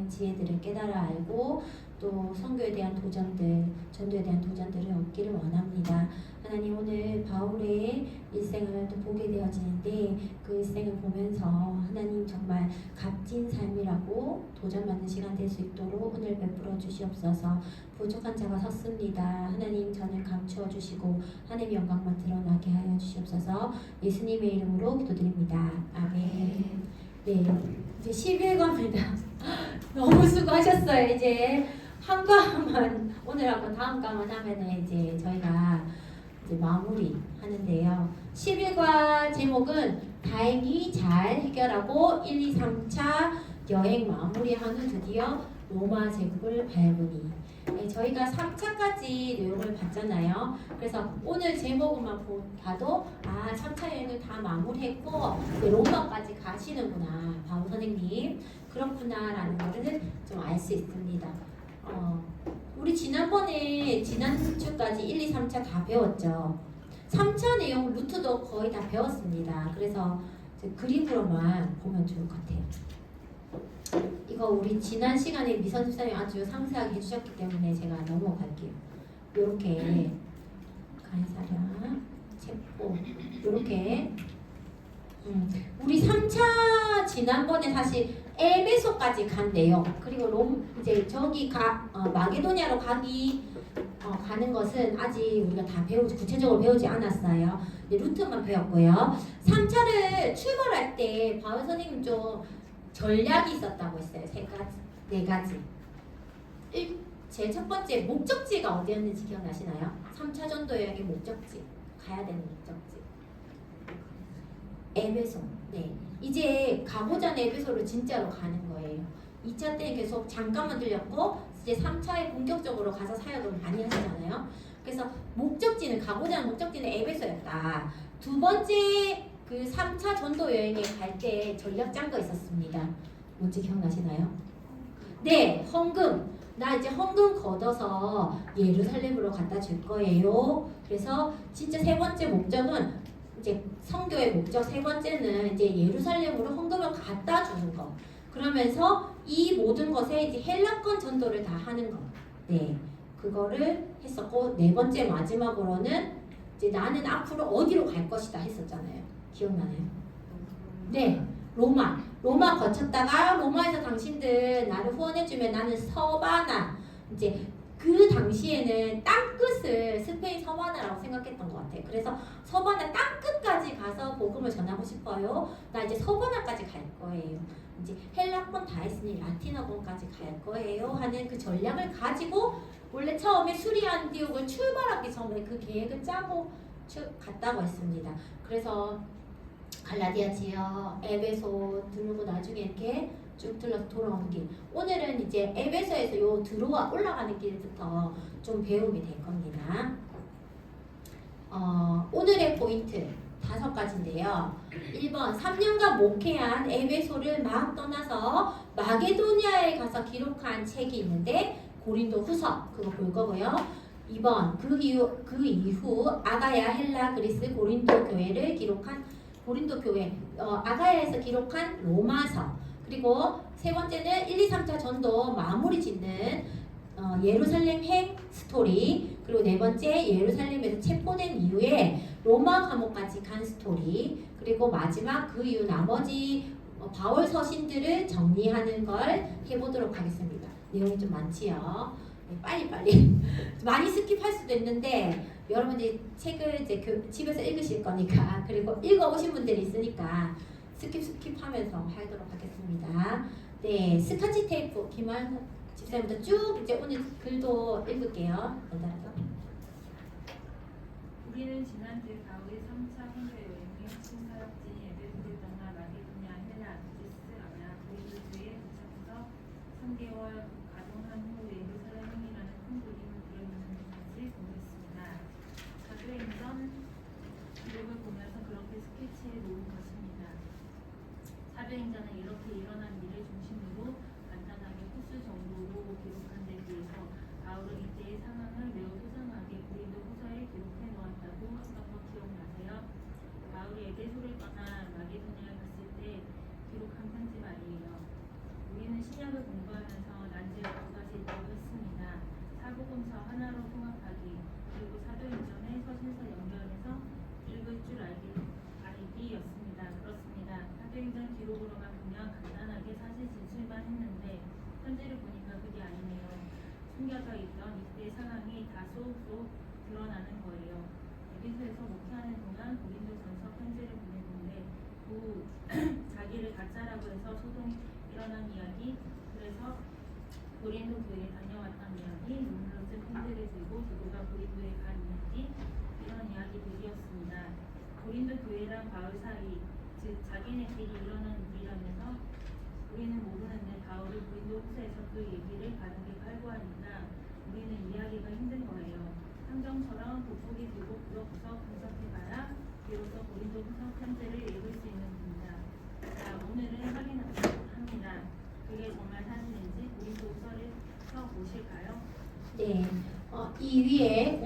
대한 지혜들을 깨달아 알고 또 선교에 대한 도전들, 전도에 대한 도전들을 얻기를 원합니다. 하나님, 오늘 바울의 일생을 또 보게 되어지는데 그 일생을 보면서 하나님 정말 값진 삶이라고 도전받는 시간 될 수 있도록 은혜를 베풀어 주시옵소서. 부족한 자가 섰습니다. 하나님, 저는 감추어 주시고 하나님의 영광만 드러나게 하여 주시옵소서. 예수님의 이름으로 기도드립니다. 아멘. 네, 이제 11과입니다. 너무 수고하셨어요. 이제 한 과만 오늘하고 다음 과만 하면은 이제 저희가 이제 마무리 하는데요. 11과 제목은 다행히 잘 해결하고 1, 2, 3차 여행 마무리한 후 드디어 로마 제국을 밟으니. 네, 저희가 3차까지 내용을 봤잖아요. 그래서 오늘 제목만 봐도 3차 여행을 다 마무리했고 로마까지 가시는구나, 바울 선생님. 그렇구나 라는 것을 좀 알 수 있습니다. 우리 지난주까지 1, 2, 3차 다 배웠죠. 3차 내용 루트도 거의 다 배웠습니다. 그래서 그림으로만 보면 좋을 것 같아요. 이거 우리 지난 시간에 미선 집사님이 아주 상세하게 해주셨기 때문에 제가 넘어갈게요. 요렇게 간사량, 체포, 요렇게 우리 3차 지난번에 사실 에베소까지 간 내용, 그리고 이제 저기 마게도냐로 가는 것은 아직 우리가 다 구체적으로 배우지 않았어요. 루트만 배웠고요. 3차를 출발할 때 바울 선생님 좀 전략이 있었다고 했어요. 네 가지. 제일 첫 번째, 목적지가 어디였는지 기억나시나요? 3차 전도 여행의 목적지, 가야 되는 목적지. 에베소. 네. 이제 가고자 하는 에베소를 진짜로 가는 거예요. 2차 때는 계속 잠깐만 들렸고 이제 3차에 본격적으로 가서 사역을 많이 하시잖아요. 그래서 가고자 하는 목적지는 에베소였다. 두 번째, 그 3차 전도 여행에 갈 때 전략 짠 거 있었습니다. 뭔지 기억나시나요? 네, 헌금. 나 이제 헌금 걷어서 예루살렘으로 갖다 줄 거예요. 그래서 진짜 세 번째 목적은 이제 선교의 목적, 세 번째는 이제 예루살렘으로 헌금을 갖다 주는 거. 그러면서 이 모든 것에 이제 헬라권 전도를 다 하는 거. 네, 그거를 했었고, 네 번째 마지막으로는 이제 나는 앞으로 어디로 갈 것이다 했었잖아요. 기억나나요? 네, 로마 거쳤다가 로마에서 당신들 나를 후원해주면 나는 서바나, 이제 그 당시에는 땅끝을 스페인 서바나라고 생각했던 것 같아요. 그래서 서바나 땅끝까지 가서 복음을 전하고 싶어요. 나 이제 서바나까지 갈 거예요. 이제 헬라권 다 했으니 라틴어권까지 갈 거예요 하는 그 전략을 가지고 원래 처음에 수리안디옥을 출발하기 전에 그 계획을 짜고 갔다고 했습니다. 그래서 갈라디아 지역, 에베소 들고 나중에 이렇게 쭉 들러서 돌아오는 길. 오늘은 이제 에베소에서 올라가는 길부터 좀 배움이 될 겁니다. 오늘의 포인트 5가지인데요. 1번, 3년간 목회한 에베소를 막 떠나서 마게도니아에 가서 기록한 책이 있는데 고린도 후서, 그거 볼 거고요. 2번, 그 이후 아가야, 헬라, 그리스, 고린도 교회를 기록한 고린도 교회, 아가야에서 기록한 로마서, 그리고 세 번째는 1, 2, 3차 전도 마무리 짓는 예루살렘 핵 스토리, 그리고 네 번째 예루살렘에서 체포된 이후에 로마 감옥까지 간 스토리, 그리고 마지막 그 이후 나머지 바울 서신들을 정리하는 걸 해보도록 하겠습니다. 내용이 좀 많지요. 네, 빨리빨리 많이 스킵할 수도 있는데 여러분들이 책을 이제 집에서 읽으실 거니까, 그리고 읽어보신 분들이 있으니까 스킵하면서 하도록 하겠습니다. 네, 스카치 테이프 김한 집사님부터 쭉 이제 오늘 글도 읽을게요. 연달아서. 우리는 지난주 바울의 3차 선교 여행의 핵심 사역지인 에베소를 떠나 마게도냐, 헬라, 아두리스, 아나, 고린도에 도착해서 3개월 가동한 후 예루살렘이라는 큰 그림을 그려놓는 것을 공부했습니다. 사도행전 기록을 보면서 그렇게 스케치해 놓은 것입니다. 사도행전은 이렇게 일어난 일을 중심으로 간단하게 코스 정도로 기록한 데 비해서 바울은 이때의 상황을 매우 소상하게 고린도 후서에 기록해 놓았다고 했던 거 기억나세요? 바울이 에베소를 떠나 마게도니아에 갔을 때 기록한 편지 말이에요. 우리는 신약을 공부하면서 숨겨져 있던 이때 상황이 다소 드러나는 거예요. 에베소에서 목회하는 동안 고린도전서 편지를 보내는데 자기를 가짜라고 해서 소동이 일어난 이야기, 그래서 고린도 교회에 다녀왔던 이야기, 눈물로써 편지를 들고 두고가 고린도에 간 이야기, 이런 이야기들이었습니다. 고린도 교회랑 바울 사이, 즉 자기네끼리 일어난 일이라면서 우리는 모르는데 바울이 고린도 후서에서 그 얘기를 바르게 갈구하니까 우리는 이해하기가 힘든 거예요. 함정처럼 돋보기 들고 구석구석 분석해봐야 비로소 고린도 후서 편지를 읽을 수 있는 겁니다. 자, 오늘은 확인합니다. 그게 정말 사실인지 고린도 후서를 써보실까요? 네. 이 위에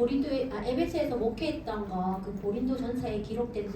에베소에서 목회했던 거, 그 고린도 전서에 기록된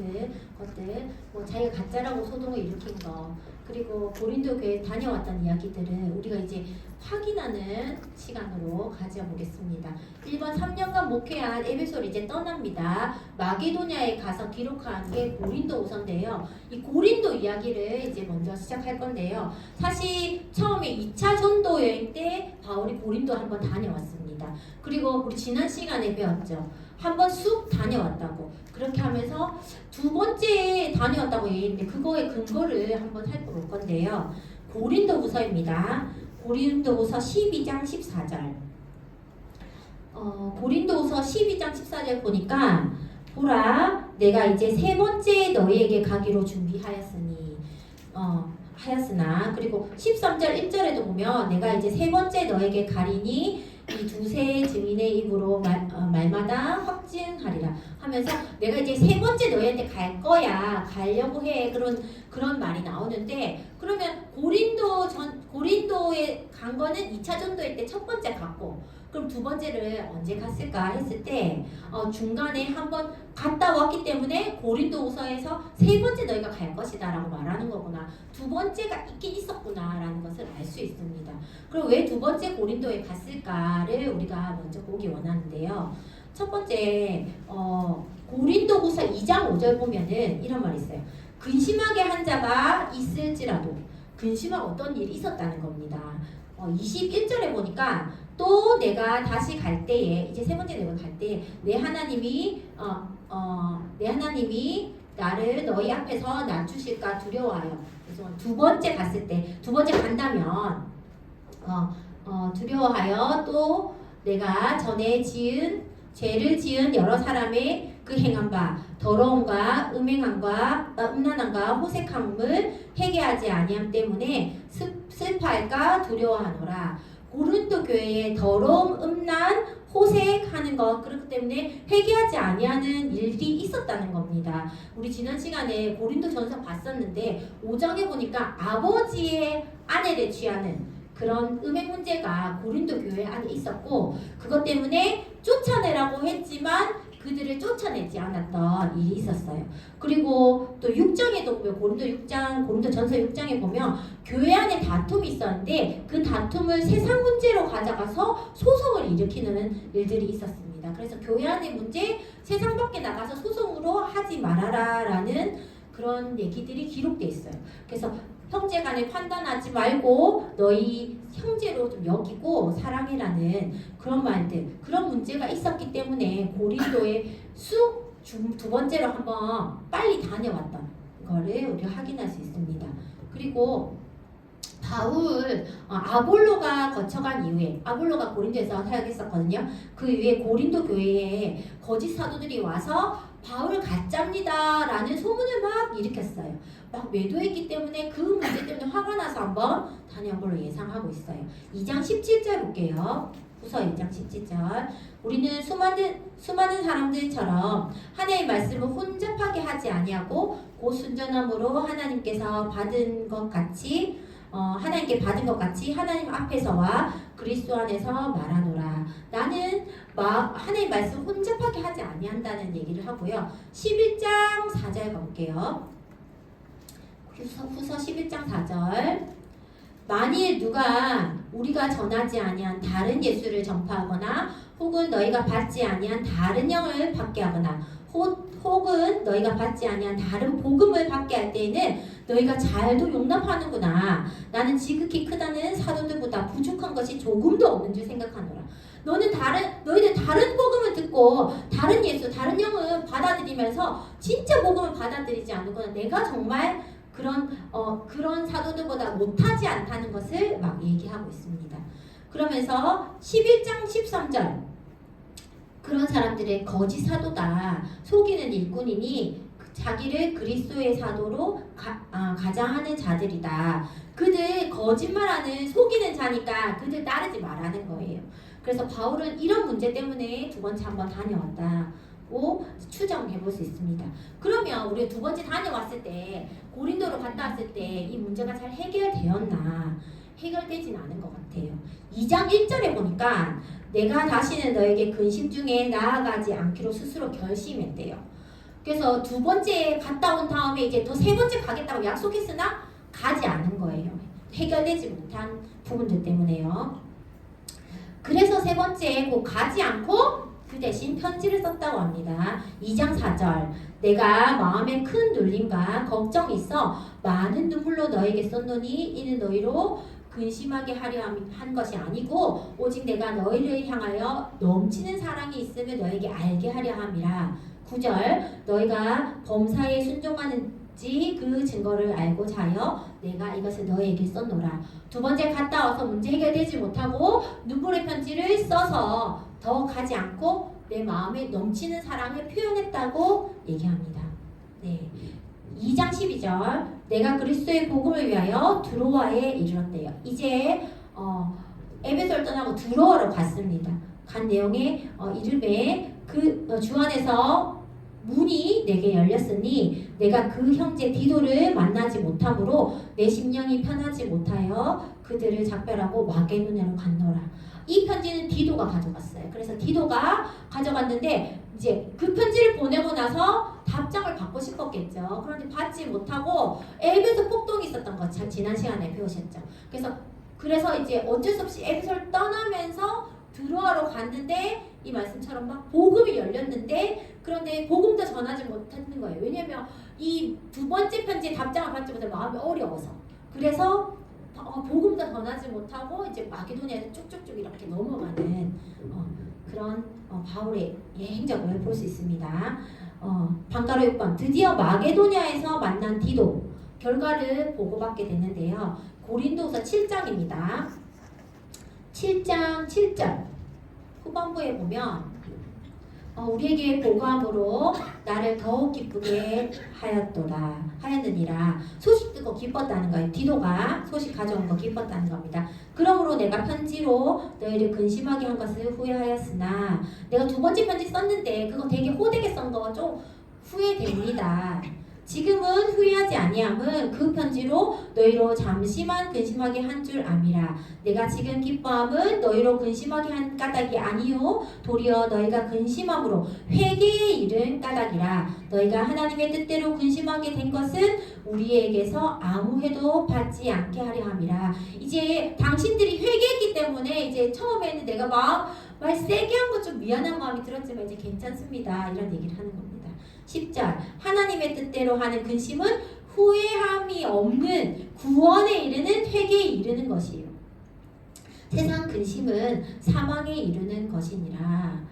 것들, 뭐 자기가 가짜라고 소동을 일으킨 거, 그리고 고린도 교회에 다녀왔던 이야기들을 우리가 이제 확인하는 시간으로 가져보겠습니다. 1번 3년간 목회한 에베소를 이제 떠납니다. 마게도냐에 가서 기록한 게 고린도후서인데요. 이 고린도 이야기를 이제 먼저 시작할 건데요. 사실 처음에 2차 전도 여행 때 바울이 고린도 한번 다녀왔습니다. 그리고 우리 지난 시간에 배웠죠. 한번 쑥 다녀왔다고. 그렇게 하면서 두 번째 다녀왔다고 얘기했는데 그거의 근거를 한번 살펴볼 건데요. 고린도후서입니다. 고린도후서 12장 14절. 고린도후서 12장 14절 보니까 보라 내가 이제 세 번째 너희에게 가기로 준비하였으니 하였으나 그리고 13절 1절에도 보면 내가 이제 세 번째 너에게 가리니 이 두세 증인의 입으로 말마다 확증하리라 하면서 내가 이제 세 번째 너희한테 갈 거야 가려고 해 그런 말이 나오는데 그러면 고린도에 간 거는 2차 전도회 때 첫 번째 갔고 그럼 두 번째를 언제 갔을까 했을 때 중간에 한번 갔다 왔기 때문에 고린도후서에서 세 번째 너희가 갈 것이다 라고 말하는 거구나. 두 번째가 있긴 있었구나 라는 것을 알 수 있습니다. 그럼 왜 두 번째 고린도에 갔을까를 우리가 먼저 보기 원하는데요. 첫 번째 고린도후서 2장 5절 보면은 이런 말이 있어요. 근심하게 한 자가 있을지라도 근심한 어떤 일이 있었다는 겁니다. 21절에 보니까 또 내가 다시 갈 때에 이제 세 번째 내가 갈 때에 내 하나님이 나를 너희 앞에서 낮추실까 두려워하여. 그래서 두 번째 갔을 때 두 번째 간다면 두려워하여 또 내가 전에 죄를 지은 여러 사람의 그 행한 바 더러움과 음란함과 호색함을 회개하지 아니함 때문에 슬퍼할까 두려워하노라. 고린도 교회에 더러움, 음란, 호색하는 것 그렇기 때문에 회개하지 아니하는 일이 있었다는 겁니다. 우리 지난 시간에 고린도 전서 봤었는데 5장에 보니까 아버지의 아내를 취하는 그런 음행 문제가 고린도 교회 안에 있었고 그것 때문에 쫓아내라고 했지만 그들을 쫓아내지 않았던 일이 있었어요. 그리고 또 6장에도 보면 고린도 전서 6장에 보면 교회 안에 다툼이 있었는데 그 다툼을 세상 문제로 가져가서 소송을 일으키는 일들이 있었습니다. 그래서 교회 안의 문제 세상 밖에 나가서 소송으로 하지 말아라라는 그런 얘기들이 기록돼 있어요. 그래서 형제간에 판단하지 말고 너희 형제로 좀 여기고 사랑해라는 그런 말들 그런 문제가 있었기 때문에 고린도에 두 번째로 한번 빨리 다녀왔던 거를 우리가 확인할 수 있습니다. 그리고 바울 아볼로가 거쳐간 이후에 아볼로가 고린도에서 사역했었거든요. 그 이후에 고린도 교회에 거짓 사도들이 와서 바울 가짜입니다 라는 소문을 막 일으켰어요. 막 매도했기 때문에 그 문제 때문에 화가 나서 한번 다녀온 걸로 예상하고 있어요. 2장 17절 볼게요. 후서 2장 17절. 우리는 수많은 사람들처럼 하나님의 말씀을 혼잡하게 하지 아니하고 곧 순전함으로 하나님께서 받은 것 같이 하나님께 받은 것 같이 하나님 앞에서와 그리스도 안에서 말하노라. 나는 하나님 말씀 혼잡하게 하지 아니한다는 얘기를 하고요. 11장 4절 가볼게요. 후서 11장 4절. 만일 누가 우리가 전하지 아니한 다른 예수를 전파하거나 혹은 너희가 받지 아니한 다른 영을 받게 하거나 혹은 너희가 받지 아니한 다른 복음을 받게 할 때에는 너희가 잘도 용납하는구나. 나는 지극히 크다는 사도들보다 부족한 생각한 것이 조금도 없는 줄 생각하노라. 너희들 다른 복음을 듣고 다른 예수, 다른 영을 받아들이면서 진짜 복음을 받아들이지 않는구나. 내가 정말 그런 사도들보다 못하지 않다는 것을 막 얘기하고 있습니다. 그러면서 11장 13절 그런 사람들의 거짓 사도다. 속이는 일꾼이니 자기를 그리스도의 사도로 가장하는 자들이다. 그들 거짓말하는 속이는 자니까 그들 따르지 말라는 거예요. 그래서 바울은 이런 문제 때문에 두 번째 한번 다녀왔다고 추정해 볼 수 있습니다. 그러면 우리 두 번째 다녀왔을 때 고린도로 갔다 왔을 때 이 문제가 잘 해결되었나? 해결되진 않은 것 같아요. 2장 1절에 보니까 내가 다시는 너에게 근심 중에 나아가지 않기로 스스로 결심했대요. 그래서 두 번째 갔다 온 다음에 이제 더 세 번째 가겠다고 약속했으나 가지 않은 거예요. 해결되지 못한 부분들 때문에요. 그래서 세 번째 곧 가지 않고 그 대신 편지를 썼다고 합니다. 2장 4절 내가 마음에 큰 눌림과 걱정이 있어 많은 눈물로 너에게 썼노니 이는 너희로 근심하게 하려 한 것이 아니고 오직 내가 너희를 향하여 넘치는 사랑이 있음을 너에게 알게 하려 함이라. 9절 너희가 범사에 순종하는지 그 증거를 알고자 하여 내가 이것을 너희에게 썼노라. 두 번째 갔다 와서 문제 해결되지 못하고 눈물의 편지를 써서 더 가지 않고 내 마음에 넘치는 사랑을 표현했다고 얘기합니다. 네. 2장 12절 내가 그리스도의 복음을 위하여 드로아에 이르렀대요. 이제 에베소를 떠나고 드로아로 갔습니다. 간 내용에 이름에 주 안에서 문이 내게 열렸으니 내가 그 형제 디도를 만나지 못함으로 내 심령이 편하지 못하여 그들을 작별하고 마게도냐로 갔노라. 이 편지는 디도가 가져갔어요. 그래서 디도가 가져갔는데 이제 그 편지를 보내고 나서 답장을 받고 싶었겠죠. 그런데 받지 못하고 에베소 폭동이 있었던 거 지난 시간에 배우셨죠. 그래서 이제 어쩔 수 없이 에베소를 떠나면서 드로아로 갔는데 이 말씀처럼 막 복음이 열렸는데 그런데 복음도 전하지 못했는 거예요. 왜냐면 이 두 번째 편지에 답장을 받지 못해 마음이 어려워서 그래서 복음도 전하지 못하고 이제 마게도냐에서 쭉쭉쭉 이렇게 넘어가는 그런 바울의 행적을 볼 수 있습니다. 방가로 6번 드디어 마게도냐에서 만난 디도 결과를 보고받게 됐는데요. 고린도서 7장입니다. 7장 7절 후반부에 보면 우리에게 보고함으로 나를 더욱 기쁘게 하였느니라. 소식 듣고 기뻤다는 거예요. 디도가 소식 가져온 거 기뻤다는 겁니다. 그러므로 내가 편지로 너희를 근심하게 한 것을 후회하였으나 내가 두 번째 편지 썼는데 그거 되게 호되게 쓴 거 좀 후회됩니다. 지금은 후회하지 아니함은 그 편지로 너희로 잠시만 근심하게 한 줄 암이라. 내가 지금 기뻐함은 너희로 근심하게 한 까닭이 아니요 도리어 너희가 근심함으로 회개에 이른 까닭이라. 너희가 하나님의 뜻대로 근심하게 된 것은 우리에게서 아무 해도 받지 않게 하려 함이라. 이제 당신들이 회개했기 때문에 이제 처음에는 내가 말 세게 한 것 좀 미안한 마음이 들었지만 이제 괜찮습니다. 이런 얘기를 하는 겁니다. 10절 하나님의 뜻대로 하는 근심은 후회함이 없는 구원에 이르는 회개에 이르는 것이에요. 세상 근심은 사망에 이르는 것이니라.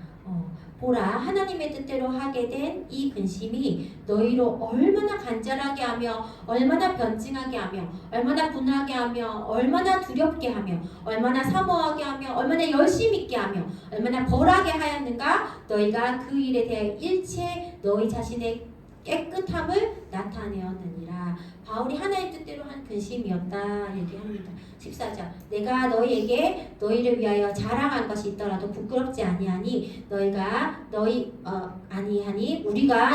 보라 하나님의 뜻대로 하게 된 이 근심이 너희로 얼마나 간절하게 하며 얼마나 변증하게 하며 얼마나 분하게 하며 얼마나 두렵게 하며 얼마나 사모하게 하며 얼마나 열심 있게 하며 얼마나 벌하게 하였는가. 너희가 그 일에 대해 일체 너희 자신의 깨끗함을 나타내었느니라. 바울이 하나의 뜻대로 한 근심이었다 얘기합니다. 14절 내가 너희를 위하여 자랑한 것이 있더라도 부끄럽지 아니하니 우리가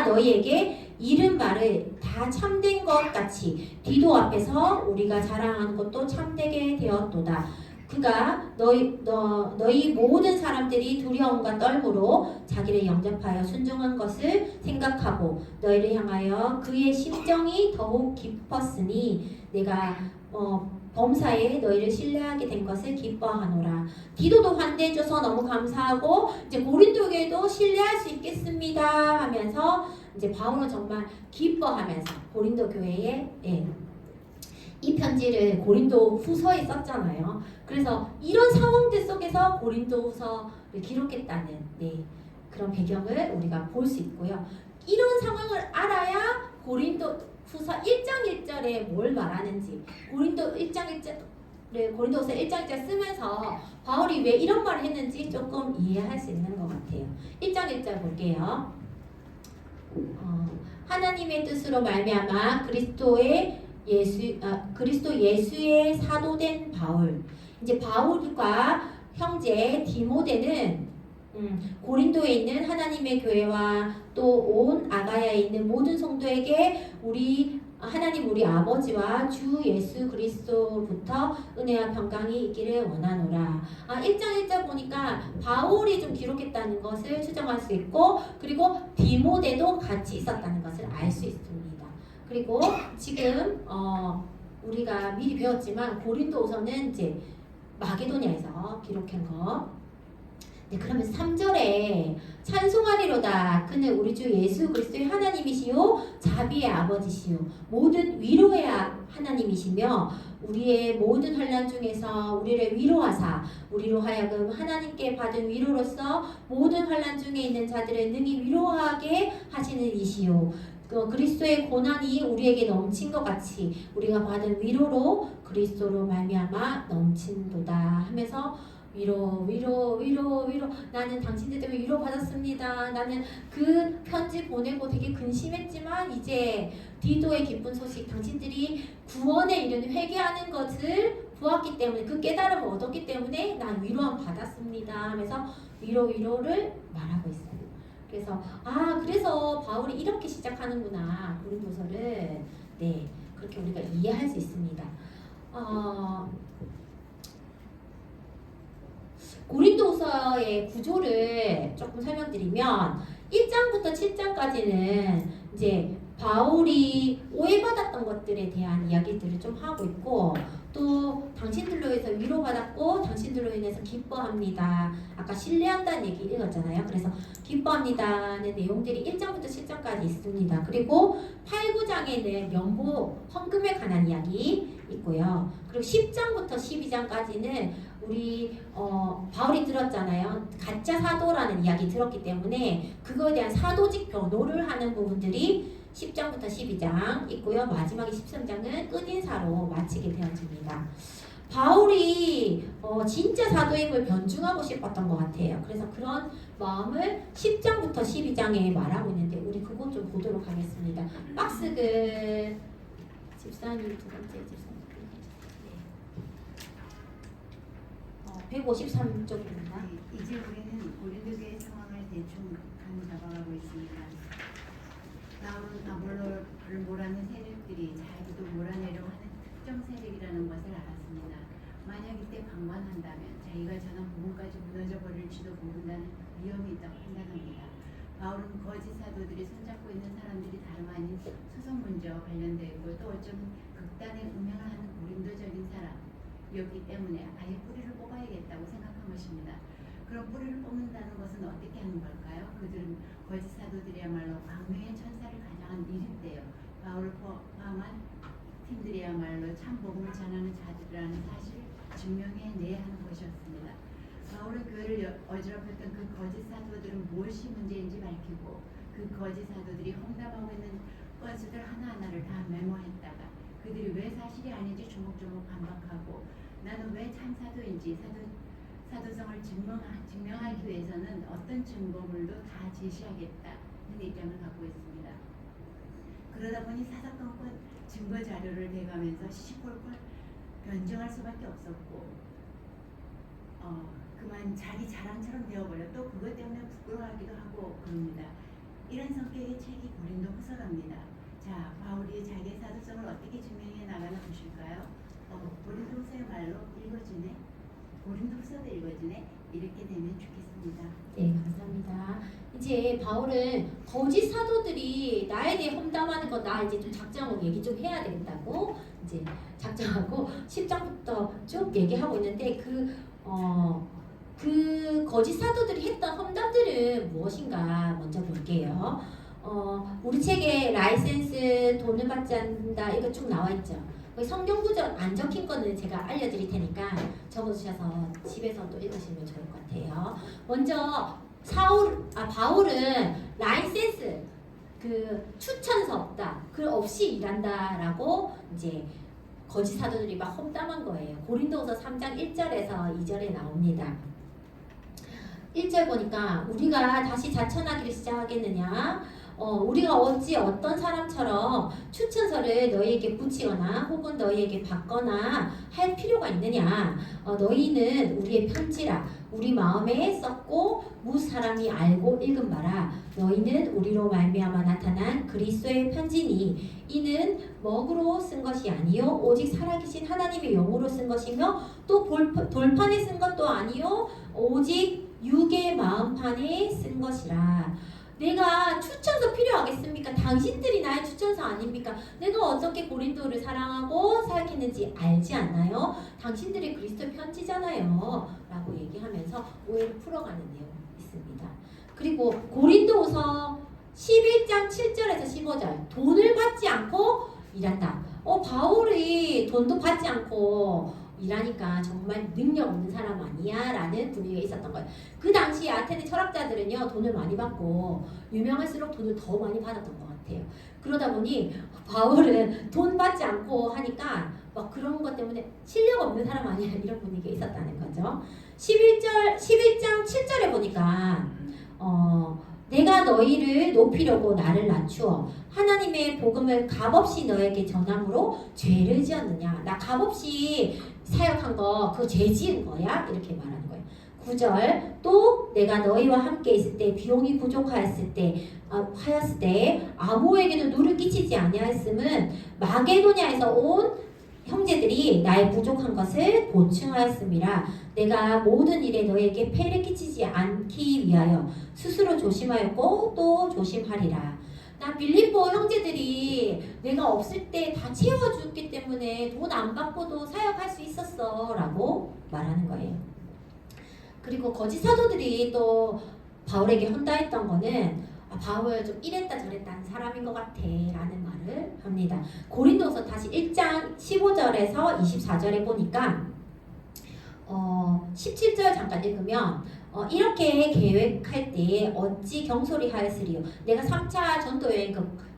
너희에게 이른 말을 다 참된 것 같이 디도 앞에서 우리가 자랑하는 것도 참되게 되었도다. 그가 너희 모든 사람들이 두려움과 떨므로 자기를 영접하여 순종한 것을 생각하고 너희를 향하여 그의 심정이 더욱 깊었으니 내가 범사에 너희를 신뢰하게 된 것을 기뻐하노라. 디도도 환대해줘서 너무 감사하고 이제 고린도 교회도 신뢰할 수 있겠습니다 하면서 이제 바울은 정말 기뻐하면서 고린도 교회에 이 편지를 고린도 후서에 썼잖아요. 그래서 이런 상황들 속에서 고린도 후서를 기록했다는 그런 배경을 우리가 볼 수 있고요. 이런 상황을 알아야 고린도 후서 1장 1절에 뭘 말하는지 고린도 1장 1절 고린도후서 1장 1절 쓰면서 바울이 왜 이런 말을 했는지 조금 이해할 수 있는 것 같아요. 1장 1절 볼게요. 하나님의 뜻으로 말미암아 그리스도 예수의 사도된 바울. 이제 바울과 형제 디모데는 고린도에 있는 하나님의 교회와 또 온 아가야에 있는 모든 성도에게 하나님 우리 아버지와 주 예수 그리스도부터 은혜와 평강이 있기를 원하노라. 1장 1절 보니까 바울이 좀 기록했다는 것을 추정할 수 있고, 그리고 디모데도 같이 있었다는 것을 알 수 있습니다. 그리고 지금 우리가 미리 배웠지만 고린도후서는 이제 마게도냐에서 기록한 거. 네, 그러면 3절에 찬송하리로다. 그는 우리 주 예수 그리스도의 하나님이시요 자비의 아버지시요 모든 위로의 하나님이시며 우리의 모든 환난 중에서 우리를 위로하사 우리로 하여금 하나님께 받은 위로로서 모든 환난 중에 있는 자들을 능히 위로하게 하시는 이시요 그리스도의 고난이 우리에게 넘친 것 같이 우리가 받은 위로로 그리스도로 말미암아 넘친도다 하면서 위로 나는 당신들 때문에 위로 받았습니다. 나는 그 편지 보내고 되게 근심했지만 이제 디도의 기쁜 소식 당신들이 구원에 이르는 회개하는 것을 보았기 때문에 그 깨달음을 얻었기 때문에 난 위로함 받았습니다 하면서 위로를 말하고 있어요. 그래서 바울이 이렇게 시작하는구나 고린도서를 그렇게 우리가 이해할 수 있습니다. 고린도후서의 구조를 조금 설명드리면 1장부터 7장까지는 이제 바울이 오해받았던 것들에 대한 이야기들을 좀 하고 있고 또 당신들로 인해서 위로받았고 당신들로 인해서 기뻐합니다. 아까 신뢰한다는 얘기 읽었잖아요. 그래서 기뻐합니다는 내용들이 1장부터 7장까지 있습니다. 그리고 8, 9장에는 연보 헌금에 관한 이야기 있고요. 그리고 10장부터 12장까지는 우리 바울이 들었잖아요. 가짜 사도라는 이야기 들었기 때문에 그거에 대한 사도직 변호를 하는 부분들이 10장부터 12장 있고요. 마지막에 13장은 끝인사로 마치게 되어집니다. 바울이 진짜 사도임을 변증하고 싶었던 것 같아요. 그래서 그런 마음을 10장부터 12장에 말하고 있는데 우리 그것 좀 보도록 하겠습니다. 박스글 집사님 두 번째 집사님 153쪽입니다. 이제 우리는 고린도교의 상황을 대충 감 잡아가고 있습니다. 다음은 아볼로를 몰아낸 세력들이 자기도 몰아내려고 하는 특정 세력이라는 것을 알았습니다. 만약 이때 방관한다면 자기가 전한 부분까지 무너져 버릴지도 모른다는 위험이 있다고 판단합니다. 바울은 거짓 사도들이 손잡고 있는 사람들이 다름 아닌 소송 문제와 관련되어 있고 또 어쩌면 극단의 음행을 하는 고린도적인 사람이었기 때문에 아예 뿌리를 뽑아야겠다고 생각한 것입니다. 그럼 뿌리를 뽑는다는 것은 어떻게 하는 걸까요? 그들은 거짓 사도들이야말로 광명의 천사를 가장한 이집대요. 바울을 포함한 팀들이야말로 참 복음을 전하는 자들이라는 사실을 증명해내야 하는 것이었습니다. 바울은 교회를 어지럽혔던 그 거짓 사도들은 무엇이 문제인지 밝히고 그 거짓 사도들이 험담하고 있는 건수들 하나하나를 다 메모했다가 그들이 왜 사실이 아닌지 조목조목 반박하고 나는 왜 참 사도인지 사도성을 증명하기 위해서는 어떤 증거물도 다 제시하겠다는 입장을 갖고 있습니다. 그러다 보니 사사건건 증거 자료를 대가면서 시시콜콜 변증할 수밖에 없었고 그만 자기 자랑처럼 되어버려 또 그것 때문에 부끄러워하기도 하고 그럽니다. 이런 성격의 책이 고린도 후서랍니다. 자, 바울이 자기의 사도성을 어떻게 증명해 나가나 보실까요? 고린도 후서의 말로 읽어주네. 고린도 후서도 읽어주네. 이렇게 되면 좋겠습니다. 네, 감사합니다. 이제 바울은 거짓 사도들이 나에 대해 험담하는 거 나 이제 좀 작정하고 얘기 좀 해야 되겠다고 이제 작정하고 10장부터 쭉 얘기하고 있는데 그 거짓 사도들이 했던 험담들은 무엇인가 먼저 볼게요. 우리 책에 라이센스 돈을 받지 않는다 이거 쭉 나와 있죠. 그 성경 구절 안 적힌 거는 제가 알려드릴 테니까 적어주셔서 집에서 또 읽으시면 좋을 것 같아요. 먼저 바울은 라이센스 그 추천서 없다, 그 없이 일한다라고 이제 거짓 사도들이 막 험담한 거예요. 고린도후서 3장 1절에서 2절에 나옵니다. 1절 보니까 우리가 다시 자천하기를 시작하겠느냐? 우리가 어찌 어떤 사람처럼 추천서를 너희에게 붙이거나 혹은 너희에게 받거나 할 필요가 있느냐? 너희는 우리의 편지라 우리 마음에 썼고 무슨 사람이 알고 읽은 바라. 너희는 우리로 말미암아 나타난 그리스도의 편지니 이는 먹으로 쓴 것이 아니요 오직 살아계신 하나님의 영으로 쓴 것이며 또 돌판에 쓴 것도 아니요 오직 육의 마음판에 쓴 것이라. 내가 추천서 필요하겠습니까? 당신들이 나의 추천서 아닙니까? 내가 어떻게 고린도를 사랑하고 사역했는지 알지 않나요? 당신들이 그리스도 편지잖아요 라고 얘기하면서 오해를 풀어가는 내용이 있습니다. 그리고 고린도후서 11장 7절에서 15절 돈을 받지 않고 일한다. 바울이 돈도 받지 않고 일하니까 정말 능력 없는 사람 아니야? 라는 분위기가 있었던 거예요. 그 당시 아테네 철학자들은요 돈을 많이 받고 유명할수록 돈을 더 많이 받았던 것 같아요. 그러다 보니 바울은 돈 받지 않고 하니까 막 그런 것 때문에 실력 없는 사람 아니야? 이런 분위기가 있었다는 거죠. 11장 7절에 보니까 내가 너희를 높이려고 나를 낮추어 하나님의 복음을 값없이 너에게 전함으로 죄를 지었느냐? 나 값없이 사역한 거 그거 죄 지은 거야? 이렇게 말하는 거예요. 9절 또 내가 너희와 함께 있을 때 비용이 부족하였을 때 하였을 때 아무에게도 누를 끼치지 아니하였음은 마게도냐에서 온 형제들이 나의 부족한 것을 보충하였음이라. 내가 모든 일에 너에게 폐를 끼치지 않기 위하여 스스로 조심하였고 또 조심하리라. 나 빌립보 형제들이 내가 없을 때 다 채워줬기 때문에 돈 안 받고도 사역할 수 있었어 라고 말하는 거예요. 그리고 거짓 사도들이 또 바울에게 헌다했던 거는 바울 좀 이랬다 저랬다 하는 사람인 것 같아 라는 말을 합니다. 고린도서 다시 1장 15절에서 24절에 보니까 17절 잠깐 읽으면 이렇게 계획할 때 어찌 경솔히 하였으리요. 내가 3차 전도 여행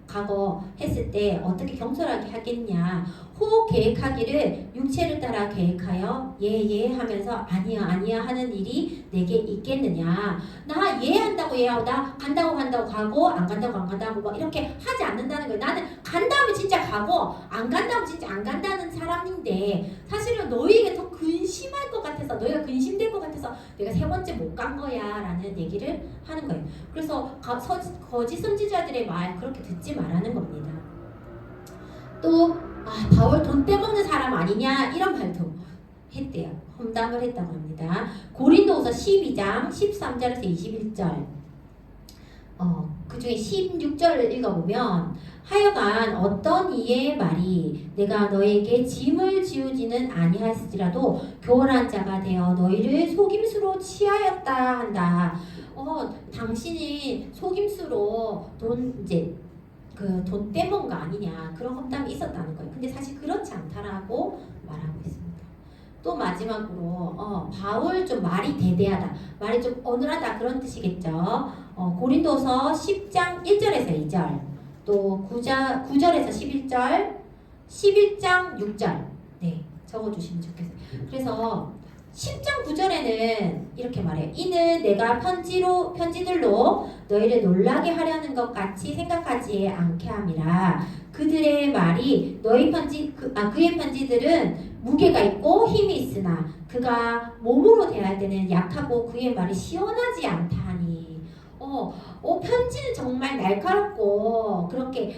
가고 했을 때 어떻게 경솔하게 하겠냐. 혹 계획하기를 육체를 따라 계획하여 예 하면서 아니야 하는 일이 내게 있겠느냐. 나 예 한다고 예하고 나 간다고 가고 안 간다고 막 이렇게 하지 않는다는 거예요. 나는 간다면 진짜 가고 안 간다면 진짜 안 간다는 사람인데 사실은 너희에게 더 근심할 것 같아서 너희가 근심될 것 같아서 내가 세 번째 못 간 거야 라는 얘기를 하는 거예요. 그래서 거짓 선지자들의 말 그렇게 듣지 말라는 겁니다. 또 바울 돈 떼먹는 사람 아니냐 이런 말도 했대요. 험담을 했다고 합니다. 고린도후서 12장 13절에서 21절 그 중에 16절을 읽어보면 하여간 어떤 이의 말이 내가 너에게 짐을 지우지는 아니하였을지라도 교활한 자가 되어 너희를 속임수로 취하였다 한다. 당신이 속임수로 돈 떼먹은 거 아니냐 그런 험담이 있었다는 거예요. 근데 사실 그렇지 않다라고 말하고 있습니다. 또 마지막으로 바울 좀 말이 대대하다, 말이 좀 어눌하다 그런 뜻이겠죠. 고린도서 10장 1절에서 2절, 또 9절에서 11절, 11장 6절 네 적어주시면 좋겠어요. 그래서 10장 9절에는 이렇게 말해요. 이는 내가 편지들로 너희를 놀라게 하려는 것 같이 생각하지 않게 함이라. 그들의 말이 그의 편지들은 무게가 있고 힘이 있으나 그가 몸으로 대할 때는 약하고 그의 말이 시원하지 않다 하니. 편지는 정말 날카롭고 그렇게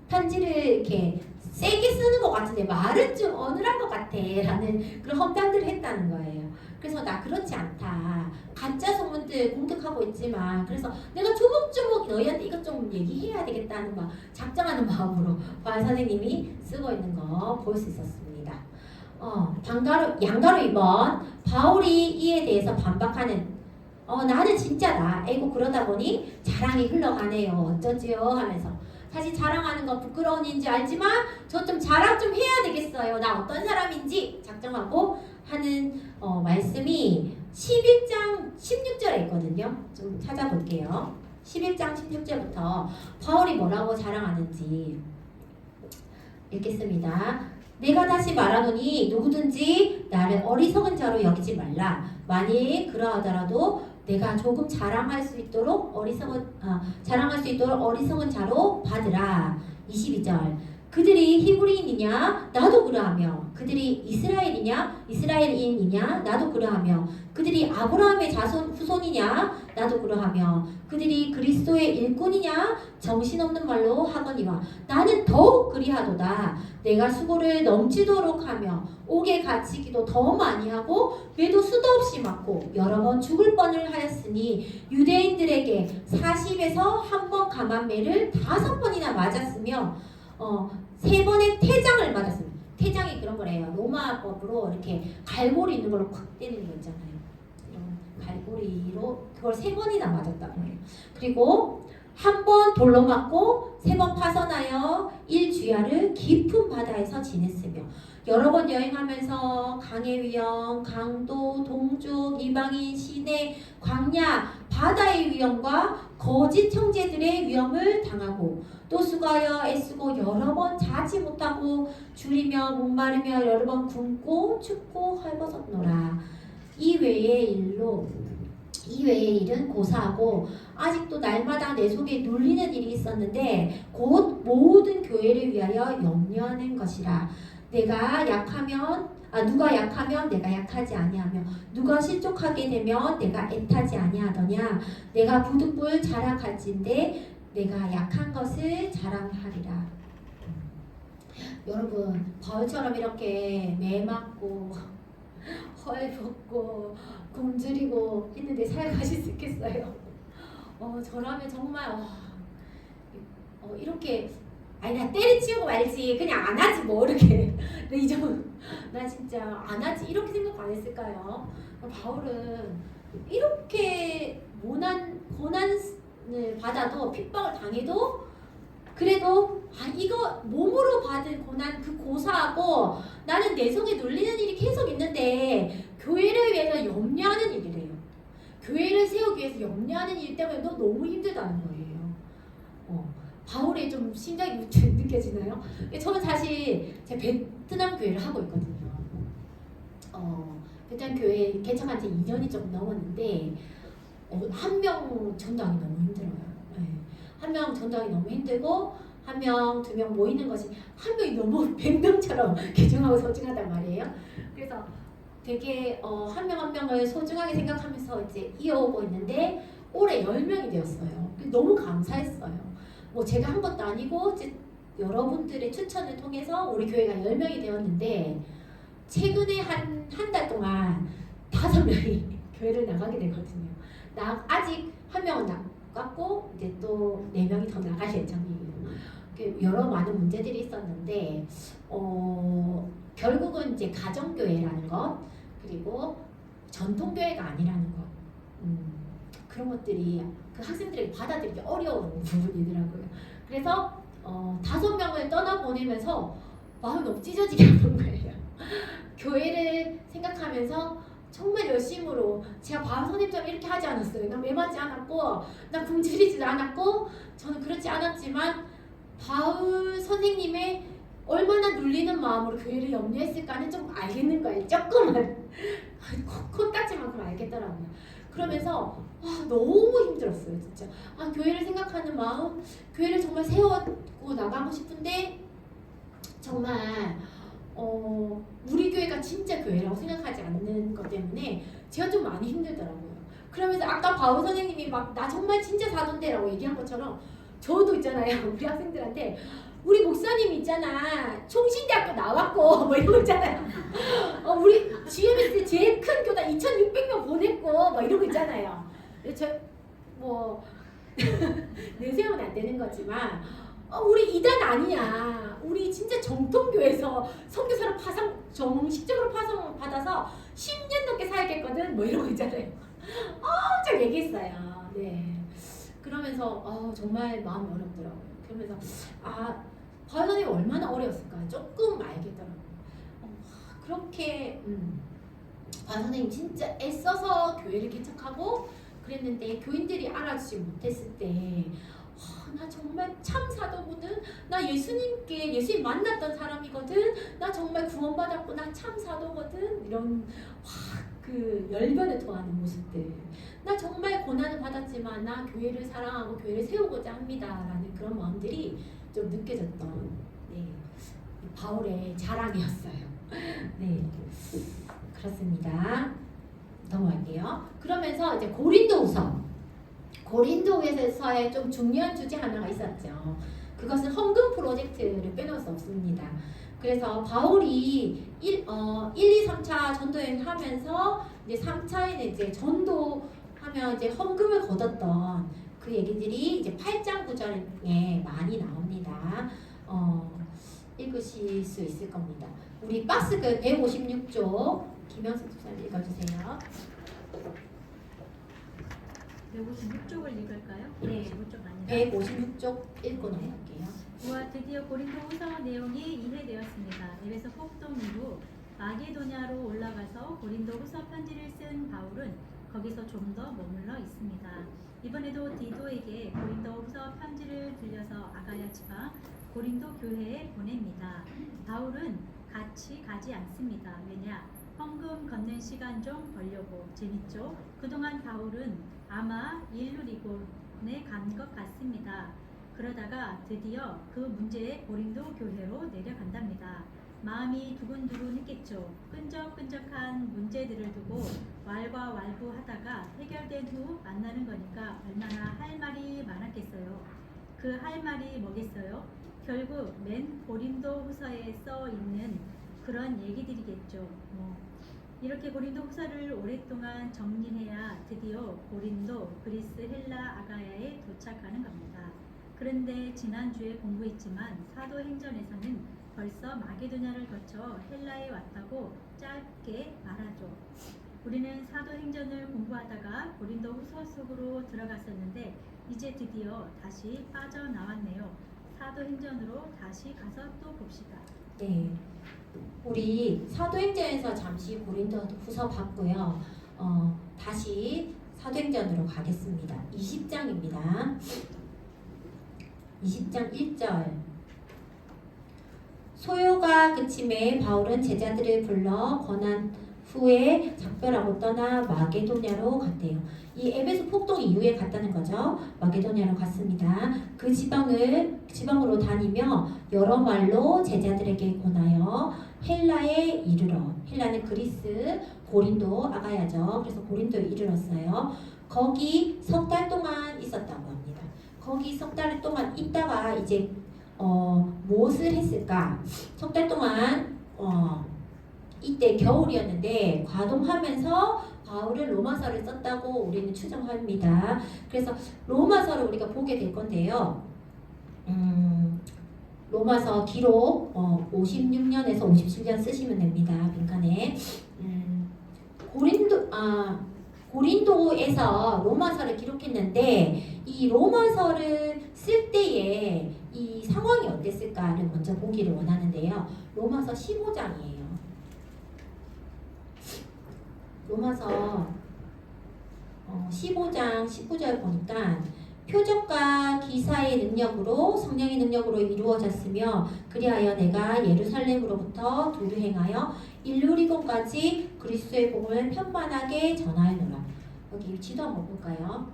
편지를 이렇게 세게 쓰는 것 같은데 말은 좀 어눌한 것 같아 라는 그런 험담들을 했다는 거예요. 그래서 나 그렇지 않다. 가짜 소문들 공격하고 있지만 그래서 내가 조목조목 너희한테 이것 좀 얘기해야 되겠다는 막 작정하는 마음으로 바울 선생님이 쓰고 있는 거 볼 수 있었습니다. 양가로 2번 바울이 이에 대해서 반박하는 나는 진짜다. 에고 그러다 보니 자랑이 흘러가네요. 어쩌지요 하면서 사실 자랑하는 거 부끄러운 일인지 알지만 저 좀 자랑 좀 해야 되겠어요. 나 어떤 사람인지 작정하고 하는 말씀이 11장 16절에 있거든요. 좀 찾아볼게요. 11장 16절부터 바울이 뭐라고 자랑하는지 읽겠습니다. 내가 다시 말하노니 누구든지 나를 어리석은 자로 여기지 말라. 만일 그러하더라도 내가 조금 자랑할 수 있도록 어리석은 자로 받으라. 22절. 그들이 히브리인이냐 나도 그러하며 그들이 이스라엘인이냐 나도 그러하며 그들이 아브라함의 자손 후손이냐 나도 그러하며 그들이 그리스도의 일꾼이냐 정신없는 말로 하거니와 나는 더욱 그리하도다. 내가 수고를 넘치도록 하며 옥에 갇히기도 더 많이 하고 매도 수도 없이 맞고 여러 번 죽을 뻔을 하였으니 유대인들에게 40에서 한 번 감한 매를 5번이나 맞았으며 3번의 태장을 맞았습니다. 태장이 그런 거래요. 로마법으로 이렇게 갈고리 있는 걸로 콱 때리는 거 있잖아요. 이런 갈고리로 그걸 3번이나 맞았다고 해요. 그리고 한 번 돌로 맞고 3번 파선하여 일주야를 깊은 바다에서 지냈으며 여러 번 여행하면서 강의 위험, 강도, 동족, 이방인, 시내, 광야, 바다의 위험과 거짓 형제들의 위험을 당하고 또 수고하여 애쓰고 여러 번 자지 못하고 줄이며 목마르며 여러 번 굶고 춥고 헐벗었노라. 이 외의 일은 고사하고 아직도 날마다 내 속에 눌리는 일이 있었는데 곧 모든 교회를 위하여 염려하는 것이라. 누가 약하면 내가 약하지 아니하며 누가 실족하게 되면 내가 애타지 아니하더냐. 내가 부득불 자랑할진대 내가 약한 것을 자랑하리라. 여러분 바울처럼 이렇게 매 맞고 헐벗고 굶주리고 했는데 살아가실 수 있겠어요? 저라면 정말 이렇게 나 때려치우고 말지 그냥 안 하지 뭐 이렇게 나 진짜 안 하지 이렇게 생각 안 했을까요? 바울은 이렇게 고난을 받아도 핍박을 당해도 그래도 이거 몸으로 받은 고난 그 고사하고 나는 내 속에 눌리는 일이 계속 있는데 교회를 위해서 염려하는 일이래요. 교회를 세우기 위해서 염려하는 일 때문에 너무 힘들다는 거예요. 바울의 좀 심장이 느껴지나요? 저는 사실 제가 베트남 교회를 하고 있거든요. 베트남 교회 개척한 지 2년이 좀 넘었는데 한 명 전도하기 너무 힘들어요. 한 명 전도하기 너무 힘들고 한 명, 2명 모이는 것이 한 명이 너무 100명처럼 귀중하고 소중하단 말이에요. 그래서 되게 한 명 한 명을 소중하게 생각하면서 이제 이어오고 있는데 올해 10명이 되었어요. 너무 감사했어요. 뭐 제가 한 것도 아니고 이제 여러분들의 추천을 통해서 우리 교회가 10명이 되었는데 최근에 한 달 동안 5명이 교회를 나가게 되거든요. 아직 한 명은 나갔고 이제 또 4명이 더 나갈 예정이에요. 여러 많은 문제들이 있었는데 결국은 이제 가정교회라는 것 그리고 전통교회가 아니라는 것 그런 것들이 그 학생들에게 받아들이기 어려운 부분이더라고요. 그래서 5명을 떠나보내면서 마음이 너무 찢어지게 하는 거예요. 교회를 생각하면서 정말 열심으로 제가 바울 선생님처럼 이렇게 하지 않았어요. 난 매맞지 않았고 난 굶주리지도 않았고 저는 그렇지 않았지만 바울 선생님의 얼마나 눌리는 마음으로 교회를 염려했을까는 좀 알겠는 거예요. 조금은 코딱지만큼 알겠더라고요. 그러면서 너무 힘들었어요. 진짜 교회를 생각하는 마음 교회를 정말 세우고 나가고 싶은데 정말 우리 교회가 진짜 교회라고 생각하지 않는 것 때문에 제가 좀 많이 힘들더라고요. 그러면서 아까 바울 선생님이 막 나 정말 진짜 사돈대라고 얘기한 것처럼 저도 있잖아요. 우리 학생들한테 우리 목사님 있잖아. 총신대학교 나왔고 뭐 이런 거 있잖아요. 우리 GMS 제일 큰 교단 2,600명 보냈고 뭐 이런 거 있잖아요. 뭐 내세우면 안 되는 거지만 우리 이단 아니야. 우리 진짜 정통교회에서 선교사로 정식적으로 파송 받아서 10년 넘게 살겠거든. 뭐 이런 거 있잖아요. 엄청 얘기했어요. 네. 그러면서 정말 마음이 어렵더라고요. 그러면서 바울 선생님이 얼마나 어려웠을까 조금 알겠더라고요. 그렇게 바울 선생님 진짜 애써서 교회를 개척하고 그랬는데 교인들이 알아주지 못했을 때 나 정말 참 사도거든. 나 예수님 만났던 사람이거든. 나 정말 구원받았고 나 참 사도거든. 이런 그 열변을 토하는 모습들. 나 정말 고난을 받았지만 나 교회를 사랑하고 교회를 세우고자 합니다라는 그런 마음들이 좀 느껴졌던 바울의 자랑이었어요. 네, 그렇습니다. 넘어갈게요. 그러면서 이제 고린도후서에 좀 중요한 주제 하나가 있었죠. 그것은 헌금 프로젝트를 빼놓을 수 없습니다. 그래서 바울이 1, 2, 3차 전도여행 하면서 이제 3차에는 이제 전도하면 이제 헌금을 거뒀던 그 얘기들이 이제 8장 9절에 많이 나옵니다. 읽으실 수 있을 겁니다. 우리 박스글 156쪽 김영숙 집사님 읽어주세요. 156쪽을 읽을까요? 네. 155쪽 아니라 156쪽 읽고 넘어갈게요. 우와 드디어 고린도후서 내용이 이해되었습니다. 에베소 폭동 이후 마게도냐로 올라가서 고린도후서 편지를 쓴 바울은 거기서 좀 더 머물러 있습니다. 이번에도 디도에게 고린도후서 편지를 들려서 아가야 지방 고린도 교회에 보냅니다. 바울은 같이 가지 않습니다. 왜냐? 헌금 걷는 시간 좀 벌려고. 재밌죠? 그동안 바울은 아마 일루리곤에 간 것 같습니다. 그러다가 드디어 그 문제의 고린도 교회로 내려간답니다. 마음이 두근두근했겠죠. 끈적끈적한 문제들을 두고 왈가왈부하다가 해결된 후 만나는 거니까 얼마나 할 말이 많았겠어요. 그 할 말이 뭐겠어요? 결국 맨 고린도후서에 써 있는 그런 얘기들이겠죠. 이렇게 고린도후서를 오랫동안 정리해야 드디어 고린도, 그리스, 헬라, 아가야에 도착하는 겁니다. 그런데 지난주에 공부했지만 사도행전에서는 벌써 마게도냐를 거쳐 헬라에 왔다고 짧게 말하죠. 우리는 사도행전을 공부하다가 고린도후서 속으로 들어갔었는데 이제 드디어 다시 빠져나왔네요. 사도행전으로 다시 가서 또 봅시다. 네, 우리 사도행전에서 잠시 고린도후서 봤고요. 다시 사도행전으로 가겠습니다. 20장입니다. 20장 1절. 소요가 그침에 바울은 제자들을 불러 권한 후에 작별하고 떠나 마게도냐로 갔대요. 이 에베소 폭동 이후에 갔다는 거죠. 마게도냐로 갔습니다. 그 지방으로 다니며 여러 말로 제자들에게 권하여 헬라에 이르러, 헬라는 그리스, 고린도, 아가야죠. 그래서 고린도에 이르렀어요. 거기 석 달 동안 있었다고 합니다. 거기 석 달 동안 있다가 이제 무엇을 했을까? 석 달 동안 이때 겨울이었는데 과동하면서 바울은 로마서를 썼다고 우리는 추정합니다. 그래서 로마서를 우리가 보게 될 건데요. 로마서 기록 56년에서 57년 쓰시면 됩니다. 빈칸에. 고린도에서 로마서를 기록했는데 이 로마서를 쓸 때에 이 상황이 어땠을까를 먼저 보기를 원하는데요. 로마서 15장이에요. 로마서 15장 19절 보니까 표적과 기사의 능력으로 성령의 능력으로 이루어졌으며 그리하여 내가 예루살렘으로부터 두루 행하여 일루리곤까지 그리스도의 복음을 편만하게 전하였노라. 여기 지도 한번 볼까요?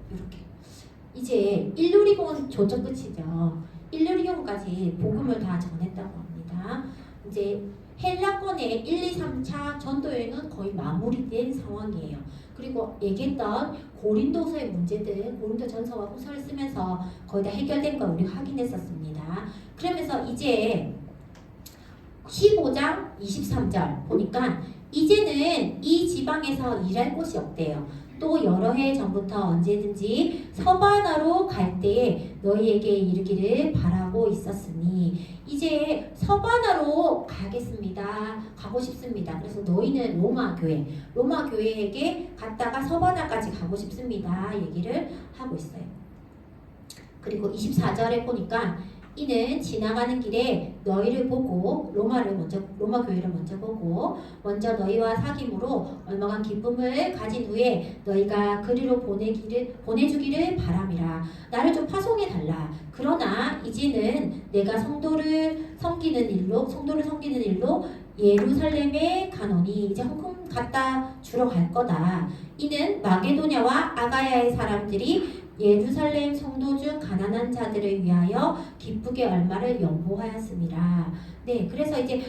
이렇게 이제 일루리곤 조정 끝이죠. 일루리곤까지 복음을 다 전했다고 합니다. 이제 헬라권의 1, 2, 3차 전도여행은 거의 마무리된 상황이에요. 그리고 얘기했던 고린도서의 문제들, 고린도전서와 후서를 쓰면서 거의 다 해결된 걸 우리 확인했었습니다. 그러면서 이제 15장 23절 보니까 이제는 이 지방에서 일할 곳이 없대요. 또 여러 해 전부터 언제든지 서바나로 갈 때에 너희에게 이르기를 바라고 있었으니 이제 서바나로 가고 싶습니다. 그래서 너희는 로마 교회에게 갔다가 서바나까지 가고 싶습니다. 얘기를 하고 있어요. 그리고 24절에 보니까 이는 지나가는 길에 너희를 보고 로마 교회를 먼저 보고 먼저 너희와 사귐으로 얼마간 기쁨을 가진 후에 너희가 그리로 보내주기를 바람이라. 나를 좀 파송해 달라. 그러나 이제는 내가 성도를 섬기는 일로 예루살렘에 가노니 이제 헌금 갖다 주러 갈 거다. 이는 마게도냐와 아가야의 사람들이 예루살렘 성도 중 가난한 자들을 위하여 기쁘게 얼마를 연보하였습니다. 네, 그래서 이제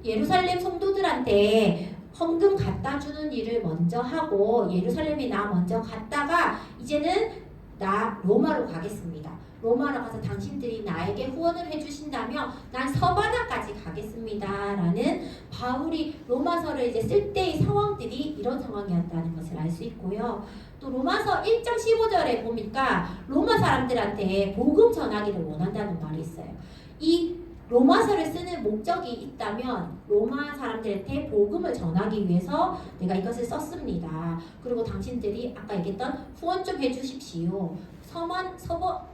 예루살렘 성도들한테 헌금 갖다 주는 일을 먼저 하고 예루살렘에 나 먼저 갔다가 이제는 나 로마로 가겠습니다. 로마로 가서 당신들이 나에게 후원을 해주신다면 난 서바나까지 가겠습니다. 라는 바울이 로마서를 이제 쓸 때의 상황들이 이런 상황이었다는 것을 알 수 있고요. 또 로마서 1장 15절에 보니까 로마 사람들한테 복음 전하기를 원한다는 말이 있어요. 이 로마서를 쓰는 목적이 있다면 로마 사람들한테 복음을 전하기 위해서 내가 이것을 썼습니다. 그리고 당신들이 아까 얘기했던 후원 좀 해주십시오.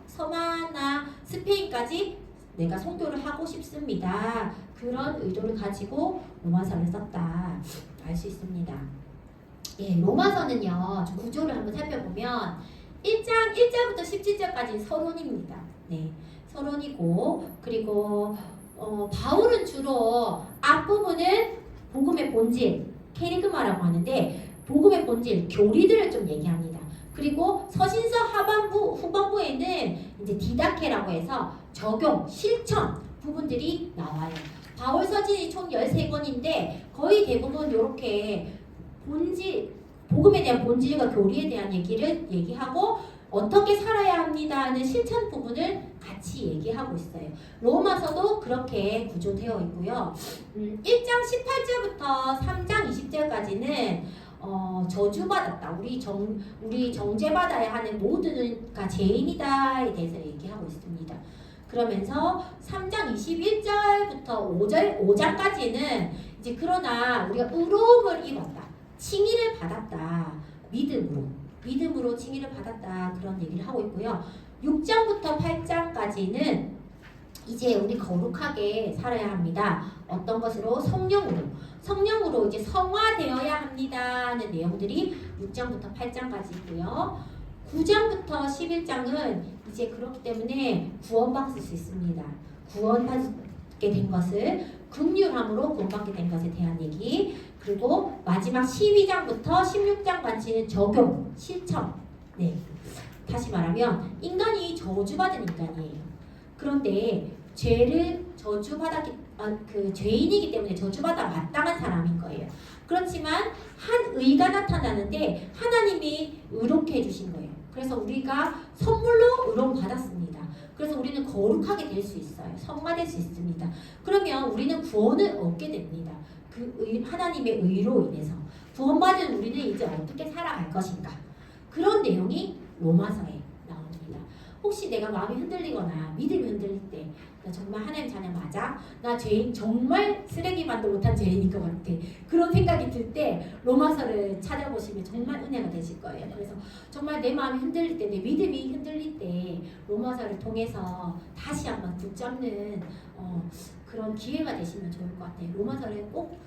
서마나 스페인까지 내가 선교를 하고 싶습니다. 그런 의도를 가지고 로마서를 썼다 알 수 있습니다. 예, 로마서는요 구조를 한번 살펴보면 1장 1절부터 17절까지 서론입니다. 네, 서론이고 그리고 바울은 주로 앞부분은 복음의 본질 케리그마라고 하는데 복음의 본질 교리들을 좀 얘기합니다. 그리고 서신서 후반부에는 이제 디다케라고 해서 적용, 실천 부분들이 나와요. 바울 서신이 총 13권인데 거의 대부분 이렇게 복음에 대한 본질과 교리에 대한 얘기를 얘기하고 어떻게 살아야 합니다 하는 실천 부분을 같이 얘기하고 있어요. 로마서도 그렇게 구조되어 있고요. 1장 18절부터 3장 20절까지는 저주받았다. 우리 정죄받아야 하는 모두가 죄인이다에 대해서 얘기하고 있습니다. 그러면서 3장 21절부터 5장까지는 이제 그러나 우리가 의로움을 입었다. 칭의를 받았다. 믿음으로 칭의를 받았다. 그런 얘기를 하고 있고요. 6장부터 8장까지는 이제 우리 거룩하게 살아야 합니다. 어떤 것으로? 성령으로 이제 성화되어야 합니다는 내용들이 6장부터 8장까지 있고요. 9장부터 11장은 이제 그렇기 때문에 구원받을 수 있습니다. 구원받게 된 것을 긍휼함으로 구원받게 된 것에 대한 얘기. 그리고 마지막 12장부터 16장까지는 적용, 실천. 네. 다시 말하면 인간이 저주받은 인간이에요. 그런데 죄를 죄인이기 때문에 저주받아 마땅한 사람인 거예요. 그렇지만 한 의가 나타나는데 하나님이 의롭게 해주신 거예요. 그래서 우리가 선물로 의로움 받았습니다. 그래서 우리는 거룩하게 될 수 있어요. 성화될 수 있습니다. 그러면 우리는 구원을 얻게 됩니다. 하나님의 의로 인해서 구원받은 우리는 이제 어떻게 살아갈 것인가. 그런 내용이 로마서에 나옵니다. 혹시 내가 마음이 흔들리거나 믿음이 흔들릴 때 나 정말 하나님 자녀 맞아? 나 죄인 정말 쓰레기만도 못한 죄인인 것 같아. 그런 생각이 들 때 로마서를 찾아보시면 정말 은혜가 되실 거예요. 그래서 정말 내 마음이 흔들릴 때, 내 믿음이 흔들릴 때 로마서를 통해서 다시 한번 붙잡는 그런 기회가 되시면 좋을 것 같아요. 로마서를 꼭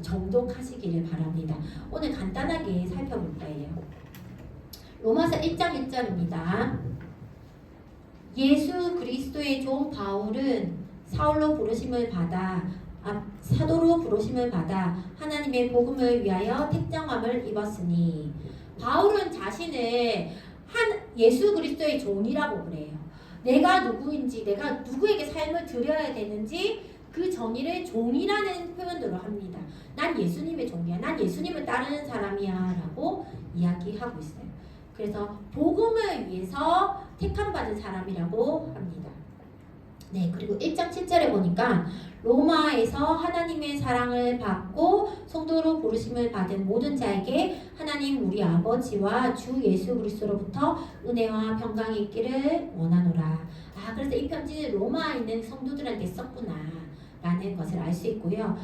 정독하시기를 바랍니다. 오늘 간단하게 살펴볼 거예요. 로마서 1장 1절입니다. 예수 그리스도의 종 바울은 사도로 부르심을 받아 하나님의 복음을 위하여 택정함을 입었으니 바울은 자신을 예수 그리스도의 종이라고 그래요. 내가 누구인지, 내가 누구에게 삶을 드려야 되는지 그 정의를 종이라는 표현으로 합니다. 난 예수님의 종이야. 난 예수님을 따르는 사람이야 라고 이야기하고 있어요. 그래서 복음을 위해서 택함받은 사람이라고 합니다. 네, 그리고 1장 7절에 보니까 로마에서 하나님의 사랑을 받고 성도로 부르심을 받은 모든 자에게 하나님 우리 아버지와 주 예수 그리스도로부터 은혜와 평강이 있기를 원하노라. 아, 그래서 이 편지는 로마에 있는 성도들한테 썼구나 라는 것을 알 수 있고요.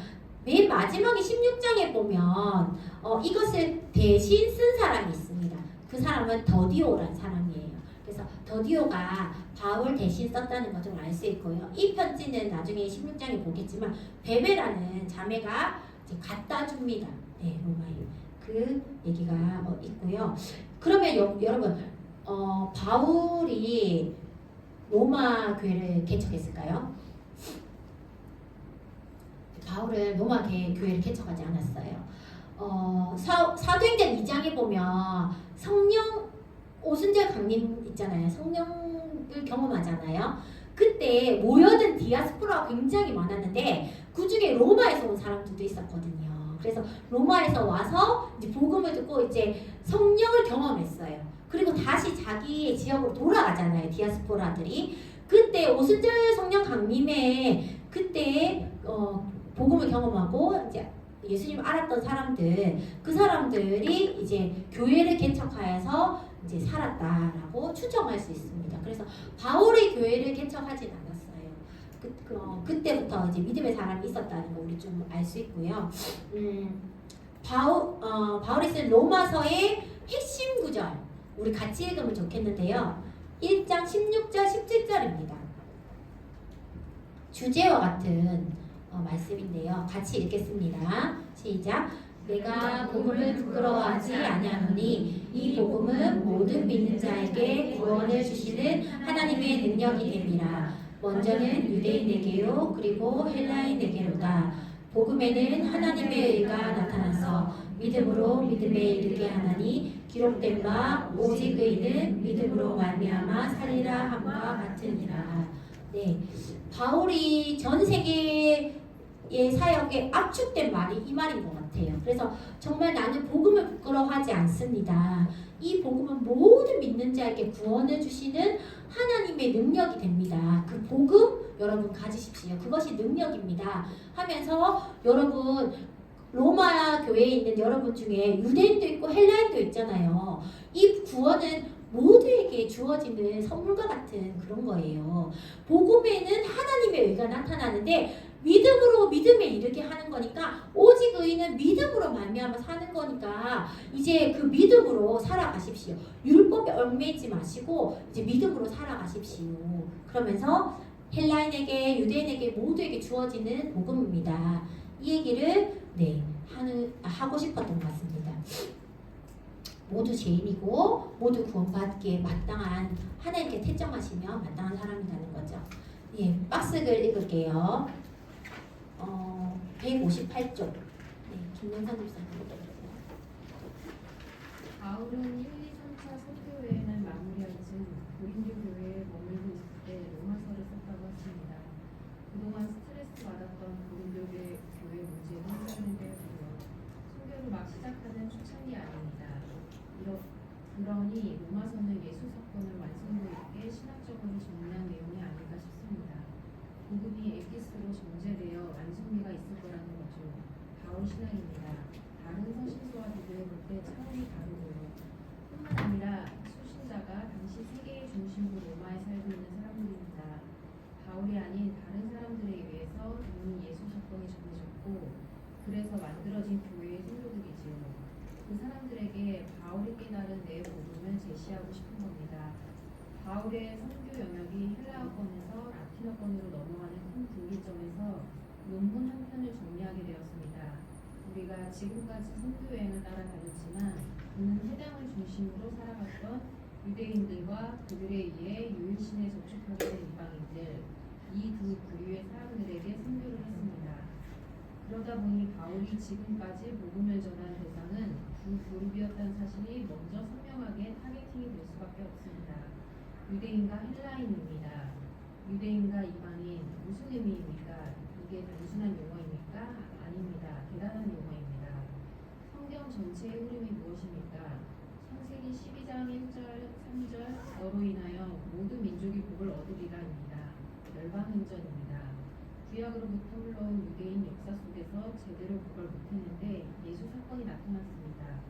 맨 마지막에 16장에 보면 이것을 대신 쓴 사람이 있습니다. 그 사람은 더디오라는 사람이에요. 그래서 더디오가 바울 대신 썼다는 것을 알 수 있고요. 이 편지는 나중에 16장에 보겠지만 베베라는 자매가 이제 갖다 줍니다. 네, 로마에 그 얘기가 있고요. 그러면 여러분 바울이 로마 교회를 개척했을까요? 바울은 로마 교회를 개척하지 않았어요. 사도행전 2장에 보면 성령 오순절 강림 있잖아요. 성령을 경험하잖아요. 그때 모여든 디아스포라가 굉장히 많았는데 그 중에 로마에서 온 사람들도 있었거든요. 그래서 로마에서 와서 이제 복음을 듣고 이제 성령을 경험했어요. 그리고 다시 자기 지역으로 돌아가잖아요. 디아스포라들이. 그때 오순절 성령 강림에 그때 복음을 경험하고 이제 예수님을 알았던 사람들, 그 사람들이 이제 교회를 개척하여서 이제 살았다라고 추정할 수 있습니다. 그래서 바울의 교회를 개척하진 않았어요. 그때부터 이제 믿음의 사람이 있었다는 거 우리 좀 알 수 있고요. 바울이 쓴 로마서의 핵심 구절 우리 같이 읽으면 좋겠는데요. 1장 16절 17절입니다. 주제와 같은 말씀인데요. 같이 읽겠습니다. 시작. 내가 복음을 부끄러워하지 아니하노니 이 복음은 모든 믿는 자에게 구원을 주시는 하나님의 능력이 됨이라. 먼저는 유대인에게요 그리고 헬라인에게로다. 복음에는 하나님의 의가 나타나서 믿음으로 믿음에 이르게 하나니 기록된 바 오직 의인은 믿음으로 말미암아 살리라 함과 같으니라. 네, 바울이 전 세계의 사역에 압축된 말이 이 말인 것 같아요. 그래서 정말 나는 복음을 부끄러워하지 않습니다. 이 복음은 모든 믿는 자에게 구원을 주시는 하나님의 능력이 됩니다. 그 복음 여러분 가지십시오. 그것이 능력입니다. 하면서 여러분 로마 교회에 있는 여러분 중에 유대인도 있고 헬라인도 있잖아요. 이 구원은 모두에게 주어지는 선물과 같은 그런 거예요. 복음에는 하나님의 의가 나타나는데 믿음으로 믿음에 이르게 하는 거니까 오직 의인은 믿음으로 말미암아 사는 거니까 이제 그 믿음으로 살아가십시오. 율법에 얽매이지 마시고 이제 믿음으로 살아가십시오. 그러면서 헬라인에게 유대인에게 모두에게 주어지는 복음입니다. 이 얘기를 하고 싶었던 것 같습니다. 모두 죄인이고 모두 구원받기에 마땅한 하나님께 택정하시며 마땅한 사람이라는 거죠. 예, 박스글 읽을게요. 158쪽. 네, 김영선 집사님 읽어주세요. 바울은 1, 2, 3차 선교회는 마무리한 즉 고린도 교회에 머물고 있을 때 로마서를 썼다고 했습니다. 그동안 스트레스 받았던 고린도 교회 문제는 해결되었고요. 선교를 막 시작하는 초창기 아닙니다. 그러니 로마서는 예수 사건을 완성도 있게 신학적으로 정리한 내용이 아닐까 싶습니다. 복음이 엑기스로 정제되어 완성미가 있을 거라는 거죠. 바울 신앙입니다. 다른 서신서와 비교해 볼 때 차원이 다르고요. 뿐만 아니라 수신자가 당시 세계의 중심부 로마에 살고 있는 사람들입니다. 바울이 아닌 다른 사람들에 의해서 이미 예수 사건이 전해졌고 그래서 만들어진 교회의 성도들이지요. 그 사람들에게 바울이 깨달은 내 복음을 제시하고 싶은 겁니다. 바울의 선교 영역이 헬라어권에서 라틴어권으로 넘어가는 큰 분기점에서 논문 한 편을 정리하게 되었습니다. 우리가 지금까지 선교 여행을 따라 다녔지만 그는 해당을 중심으로 살아갔던 유대인들과 그들에 의해 유일신에 접촉하게 된 이방인들 이 두 부류의 사람들에게 선교를 했습니다. 그러다 보니 바울이 지금까지 복음을 전한 대상은 두 그룹이었다는 사실이 먼저 선명하게 타겟팅이 될 수밖에 없습니다. 유대인과 헬라인입니다. 유대인과 이방인 무슨 의미입니까? 이게 단순한 용어입니까? 아닙니다. 대단한 용어입니다. 성경 전체의 흐름이 무엇입니까? 창세기 12장 1절 3절 너로 인하여 모든 민족이 복을 얻으리라입니다. 멸망은 구약으로부터 흘러온 유대인 역사 속에서 제대로 그걸 못했는데 예수 사건이 나타났습니다.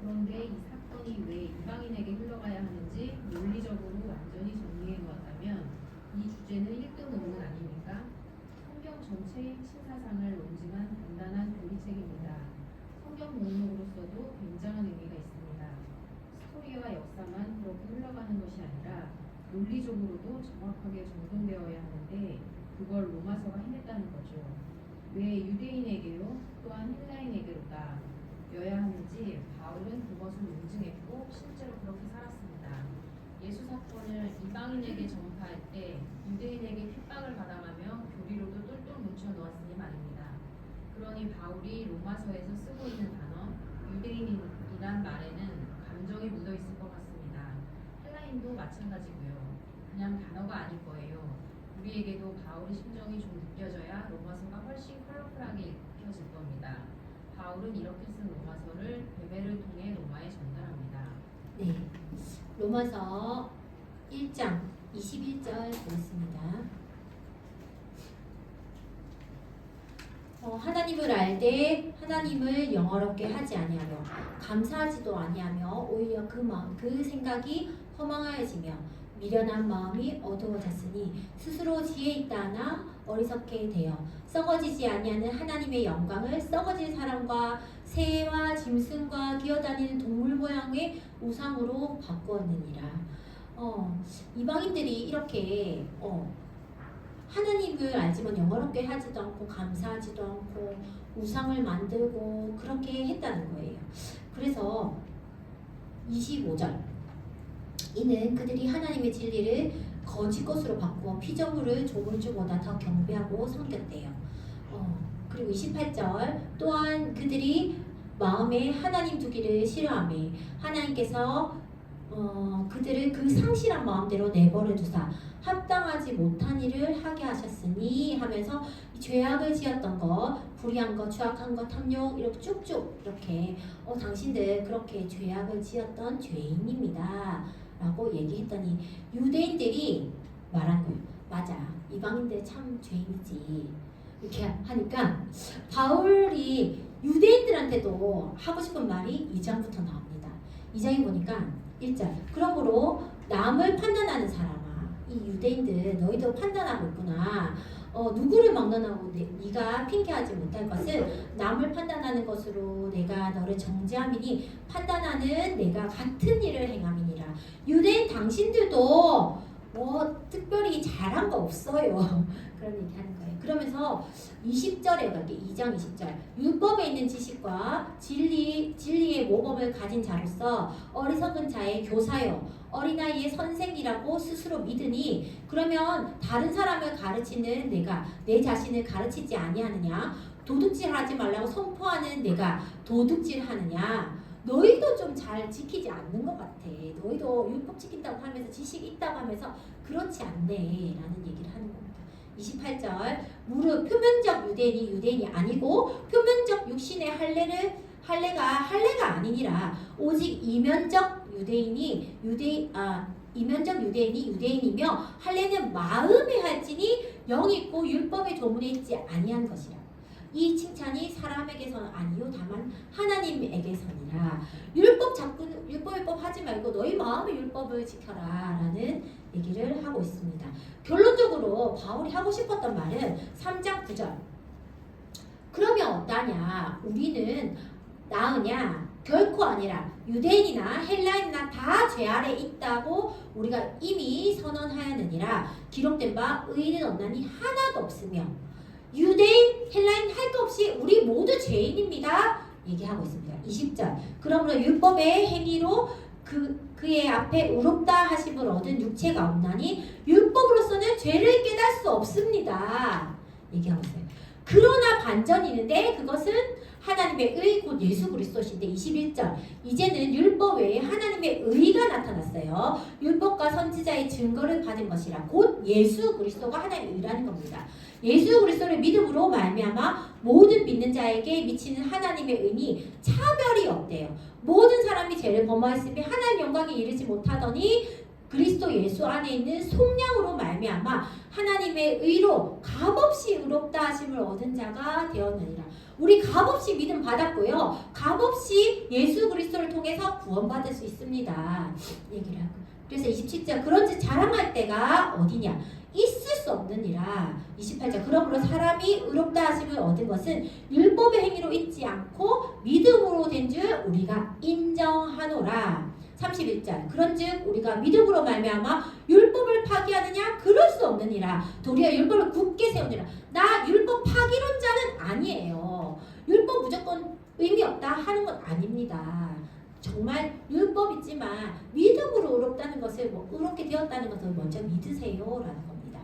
그런데 이 사건이 왜 이방인에게 흘러가야 하는지 논리적으로 완전히 정리해 놓았다면 이 주제는 1등 논문 아닙니까? 성경 전체의 신사상을 논증한 단단한 교리책입니다. 성경 목록으로서도 굉장한 의미가 있습니다. 스토리와 역사만 그렇게 흘러가는 것이 아니라 논리적으로도 정확하게 정돈되어야 하는데 그걸 로마서가 해냈다는 거죠. 왜 유대인에게로 또한 헬라인에게로다 여야 하는지 바울은 그것을 논증했고 실제로 그렇게 살았습니다. 예수 사건을 이방인에게 전파할 때 유대인에게 핍박을 받아가며 교리로도 똘똘 뭉쳐 놓았으니 말입니다. 그러니 바울이 로마서에서 쓰고 있는 단어 유대인이란 말에는 감정이 묻어 있을 것 같습니다. 헬라인도 마찬가지고요. 그냥 단어가 아닐 거예요. 우리에게도 바울의 심정이 좀 느껴져야 로마서가 훨씬 컬러풀하게 읽혀질 겁니다. 바울은 이렇게 쓴 로마서를 베베를 통해 로마에 전달합니다. 네, 로마서 1장 21절 보겠습니다. 하나님을 알되 하나님을 영어롭게 하지 아니하며 감사하지도 아니하며 오히려 그 생각이 허망하여지며 미련한 마음이 어두워졌으니 스스로 지혜 있다 하나 어리석게 되어 썩어지지 아니하는 하나님의 영광을 썩어질 사람과 새와 짐승과 기어다니는 동물 모양의 우상으로 바꾸었느니라. 이방인들이 이렇게 하나님을 알지만 영어롭게 하지도 않고 감사하지도 않고 우상을 만들고 그렇게 했다는 거예요. 그래서 25절 이는 그들이 하나님의 진리를 거짓 것으로 바꾸어 피조물을 조물주보다 더 경배하고 섬겼대요. 그리고 28절 또한 그들이 마음에 하나님 두기를 싫어하며 하나님께서 그들을 그 상실한 마음대로 내버려 두사 합당하지 못한 일을 하게 하셨으니 하면서 죄악을 지었던 것, 불의한 것, 추악한 것, 탐욕 이렇게 쭉쭉 이렇게 당신들 그렇게 죄악을 지었던 죄인입니다 라고 얘기했더니 유대인들이 말한 거예요. 맞아, 이방인들 참 죄인이지 이렇게 하니까 바울이 유대인들한테도 하고 싶은 말이 2장부터 나옵니다. 2장에 보니까 1절 그러므로 남을 판단하는 사람아 이 유대인들 너희도 판단하고 있구나. 누구를 막론하고 네가 핑계하지 못할 것을 남을 판단하는 것으로 내가 너를 정죄함이니 판단하는 내가 같은 일을 행함이니라. 유대인 당신들도 특별히 잘한 거 없어요. 그런 얘기 하는 거예요. 그러면서 20절에 갈게. 2장 20절 율법에 있는 지식과 진리의 모범을 가진 자로서 어리석은 자의 교사요 어린아이의 선생이라고 스스로 믿으니 그러면 다른 사람을 가르치는 내가 내 자신을 가르치지 아니하느냐? 도둑질하지 말라고 선포하는 내가 도둑질하느냐? 너희도 좀 잘 지키지 않는 것 같아. 너희도 율법 지킨다고 하면서 지식이 있다고 하면서 그렇지 않네 라는 얘기를 하는 겁니다. 28절 무릇 표면적 유대인이 아니고 표면적 육신의 할례가 아니니라. 오직 이면적 유대인이 유대인이며 할례는 마음에 할지니 영이 있고 율법의 조문에 있지 아니한 것이라. 이 칭찬이 사람에게서는 아니요 다만 하나님에게서니라. 율법 하지 말고 너희 마음의 율법을 지켜라 라는 얘기를 하고 있습니다. 결론적으로 바울이 하고 싶었던 말은 3장 9절 그러면 어떠냐? 우리는 나으냐? 결코 아니라 유대인이나 헬라인이나 다 죄 아래 있다고 우리가 이미 선언하였느니라. 기록된 바 의인은 없나니 하나도 없으며 유대인, 헬라인 할 것 없이 우리 모두 죄인입니다. 얘기하고 있습니다. 20절 그러므로 율법의 행위로 그의 앞에 의롭다 하심을 얻은 육체가 없나니 율법으로서는 죄를 깨달을 수 없습니다. 얘기하고 있어요. 그러나 반전이 있는데 그것은 하나님의 의 곧 예수 그리스도신데 21절 이제는 율법 외에 하나님의 의가 나타났어요. 율법과 선지자의 증거를 받은 것이라 곧 예수 그리스도가 하나님의 의라는 겁니다. 예수 그리스도를 믿음으로 말미암아 모든 믿는 자에게 미치는 하나님의 의니 차별이 없대요. 모든 사람이 죄를 범하였으며 하나님 영광에 이르지 못하더니 그리스도 예수 안에 있는 속량으로 말미암아 하나님의 의로 값없이 의롭다 하심을 얻은 자가 되었느니라. 우리 값없이 믿음 받았고요. 값없이 예수 그리스도를 통해서 구원받을 수 있습니다. 얘기를 하고. 그래서 27절 그런지 자랑할 때가 어디냐? 있을 수 없느니라. 28절 그러므로 사람이 의롭다 하심을 얻은 것은 율법의 행위로 있지 않고 믿음으로 된 줄 우리가 인정하노라. 31절 그런즉 우리가 믿음으로 말미암아 율법을 파기하느냐? 그럴 수 없느니라. 도리어 율법을 굳게 세우니라. 나 율법 파기론자는 아니에요. 율법 무조건 의미 없다 하는 건 아닙니다. 정말 율법 있지만 믿음으로 의롭다는 것을 의롭게 되었다는 것을 먼저 믿으세요라는 겁니다.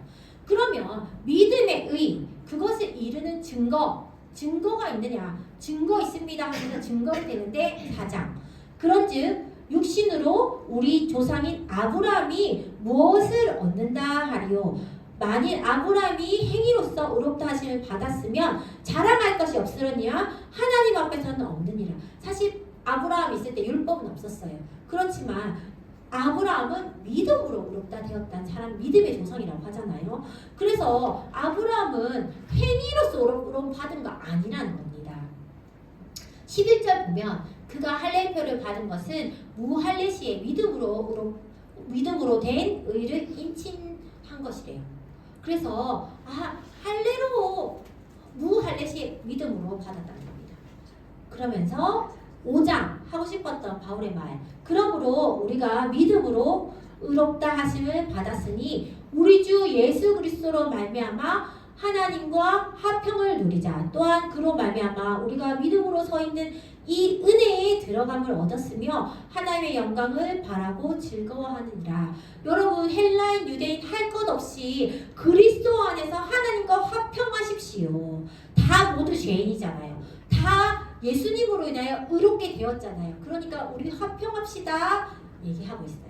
그러면 믿음의 의 그것을 이루는 증거가 있느냐? 증거 있습니다 하면서 증거를 대는데 4장 그런즉 육신으로 우리 조상인 아브라함이 무엇을 얻는다 하리요? 만일 아브라함이 행위로서 의롭다 하심을 받았으면 자랑할 것이 없으려니와 하나님 앞에서는 없느니라. 사실 아브라함이 있을 때 율법은 없었어요. 그렇지만 아브라함은 믿음으로 의롭다 되었다는 사람 믿음의 조상이라고 하잖아요. 그래서 아브라함은 행위로서 의롭다 받은 거 아니라는 겁니다. 11절 보면 그가 할례표를 받은 것은 무할례 시에 믿음으로 된 의를 인칭한 것이래요. 그래서 할례로 무할례 시에 믿음으로 받았다는 겁니다. 그러면서 5장 하고 싶었던 바울의 말 그러므로 우리가 믿음으로 의롭다 하심을 받았으니 우리 주 예수 그리스도로 말미암아 하나님과 화평을 누리자. 또한 그로 말미암아 우리가 믿음으로 서 있는 이 은혜에 들어감을 얻었으며 하나님의 영광을 바라고 즐거워하느니라. 여러분 헬라인 유대인 할 것 없이 그리스도 안에서 하나님과 화평하십시오. 다 모두 죄인이잖아요. 다 예수님으로 인하여 의롭게 되었잖아요. 그러니까 우리 화평합시다 얘기하고 있어요.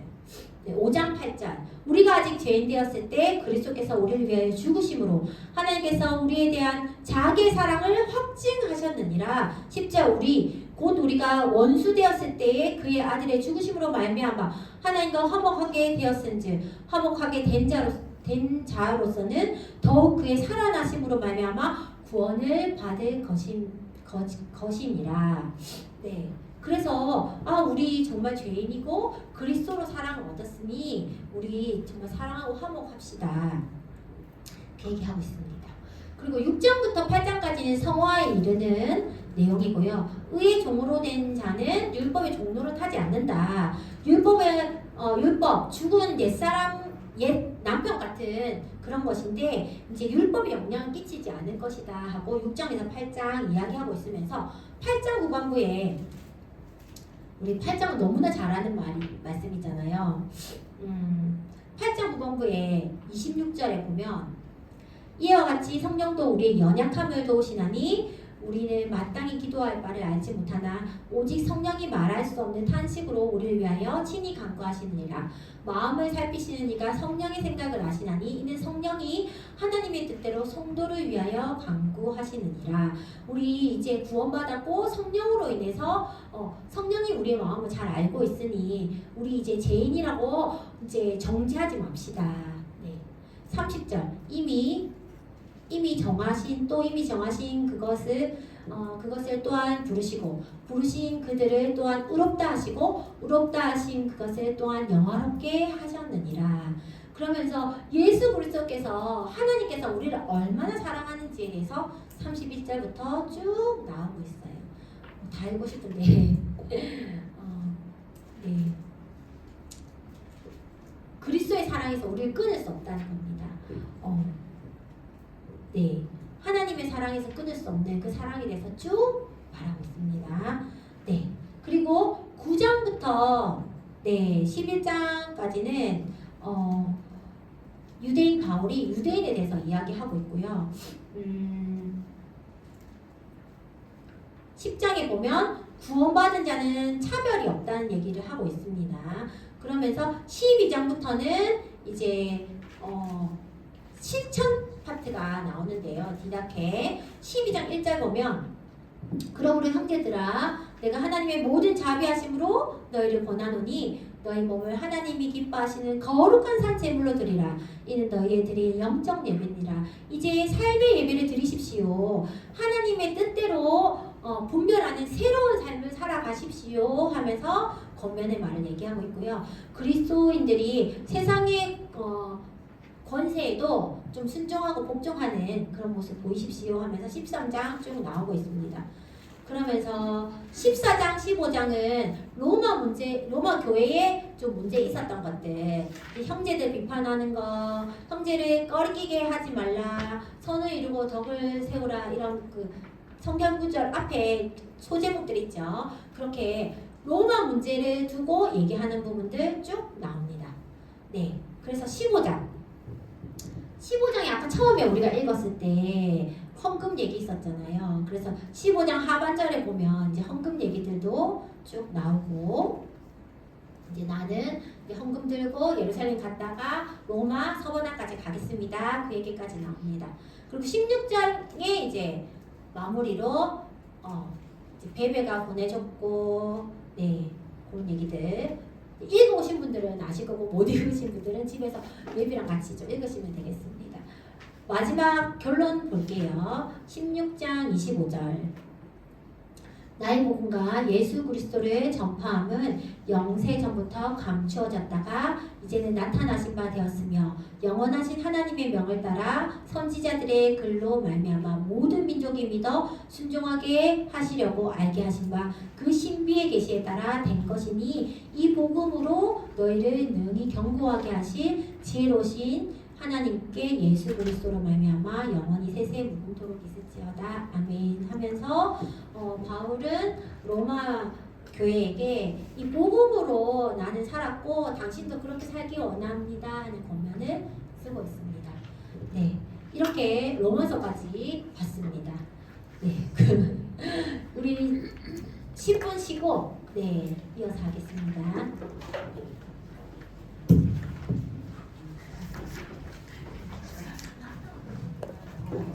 5장 8절 우리가 아직 죄인 되었을 때 그리스도께서 우리를 위하여 죽으심으로 하나님께서 우리에 대한 자기의 사랑을 확증하셨느니라. 10절 우리가 원수 되었을 때에 그의 아들의 죽으심으로 말미암아 하나님과 화목하게 되었은즉 화목하게 된 자로서는 더욱 그의 살아나심으로 말미암아 구원을 받을 것이니라. 네. 그래서 우리 정말 죄인이고 그리스도로 사랑을 얻었으니 우리 정말 사랑하고 화목합시다. 그 얘기하고 있습니다. 그리고 6장부터 8장까지는 성화에 이르는 내용이고요. 의의 종으로 된 자는 율법의 종로를 타지 않는다. 율법 죽은 옛 남편 같은 그런 것인데 이제 율법에 영향을 끼치지 않을 것이다 하고 6장에서 8장 이야기하고 있으면서 8장 후반부에 우리 8장은 너무나 잘 아는 말씀이잖아요. 8장 후반부에 26절에 보면 이와 같이 성령도 우리의 연약함을 도우시나니 우리는 마땅히 기도할 바를 알지 못하나 오직 성령이 말할 수 없는 탄식으로 우리를 위하여 친히 간구하시느니라. 마음을 살피시는 이가 성령의 생각을 아시나니 이는 성령이 하나님의 뜻대로 성도를 위하여 간구하시느니라. 우리 이제 구원받았고 성령으로 인해서 성령이 우리의 마음을 잘 알고 있으니 우리 이제 죄인이라고 이제 정죄하지 맙시다. 네. 30절 이미 정하신 그것을 또한 부르신 그들을 또한 의롭다 하시고 의롭다 하신 그것을 또한 영화롭게 하셨느니라. 그러면서 예수 그리스도께서 하나님께서 우리를 얼마나 사랑하는지에 대해서 31절부터 쭉 나오고 있어요. 다 읽고 싶은데 네. 그리스도의 사랑에서 우리를 끊을 수 없다는 겁니다. 네, 하나님의 사랑에서 끊을 수 없는 그 사랑에 대해서 쭉 말하고 있습니다. 네, 그리고 9장부터 11장까지는 유대인 바울이 유대인에 대해서 이야기하고 있고요. 10장에 보면 구원받은 자는 차별이 없다는 얘기를 하고 있습니다. 그러면서 12장부터는 이제 실천 파트가 나오는데요. 디다케 12장 1절 보면 그러므로 형제들아 내가 하나님의 모든 자비하심으로 너희를 권하노니 너희 몸을 하나님이 기뻐하시는 거룩한 산 제물로 드리라. 이는 너희의 드릴 영적 예배니라. 이제 삶의 예배를 드리십시오. 하나님의 뜻대로 분별하는 새로운 삶을 살아가십시오 하면서 권면의 말을 얘기하고 있고요. 그리스도인들이 세상의 권세에도 좀 순종하고 복종하는 그런 모습 보이십시오 하면서 13장 쭉 나오고 있습니다. 그러면서 14장, 15장은 로마 교회에 좀 문제 있었던 것들, 형제들 비판하는 거, 형제를 꺼리게 하지 말라, 선을 이루고 덕을 세우라, 이런 그 성경 구절 앞에 소제목들 있죠. 그렇게 로마 문제를 두고 얘기하는 부분들 쭉 나옵니다. 네, 그래서 15장이 아까 처음에 우리가 읽었을 때 헌금 얘기 있었잖아요. 그래서 15장 하반절에 보면 이제 헌금 얘기들도 쭉 나오고, 이제 나는 이제 헌금 들고 예루살렘 갔다가 로마 서버나까지 가겠습니다. 그 얘기까지 나옵니다. 그리고 16장에 이제 마무리로 이제 베베가 보내줬고, 네, 그런 얘기들 읽어오신 분들은 아실 거고 못 읽으신 분들은 집에서 웹이랑 같이 좀 읽으시면 되겠습니다. 마지막 결론 볼게요. 16장 25절. 나의 복음과 예수 그리스도를 전파함은 영세 전부터 감추어졌다가 이제는 나타나신 바 되었으며 영원하신 하나님의 명을 따라 선지자들의 글로 말미암아 모든 민족이 믿어 순종하게 하시려고 알게 하신 바 그 신비의 계시에 따라 된 것이니 이 복음으로 너희를 능히 견고하게 하실 지혜로우신 하나님께 예수 그리스도로 말미암아 영원히 세세 무궁토록 있을지어다. 아멘 하면서 바울은 로마 교회에게 이 복음으로 나는 살았고 당신도 그렇게 살기 원합니다 하는 권면을 쓰고 있습니다. 네, 이렇게 로마서까지 봤습니다. 네, 그러면 우리 10분 쉬고 네 이어서 하겠습니다.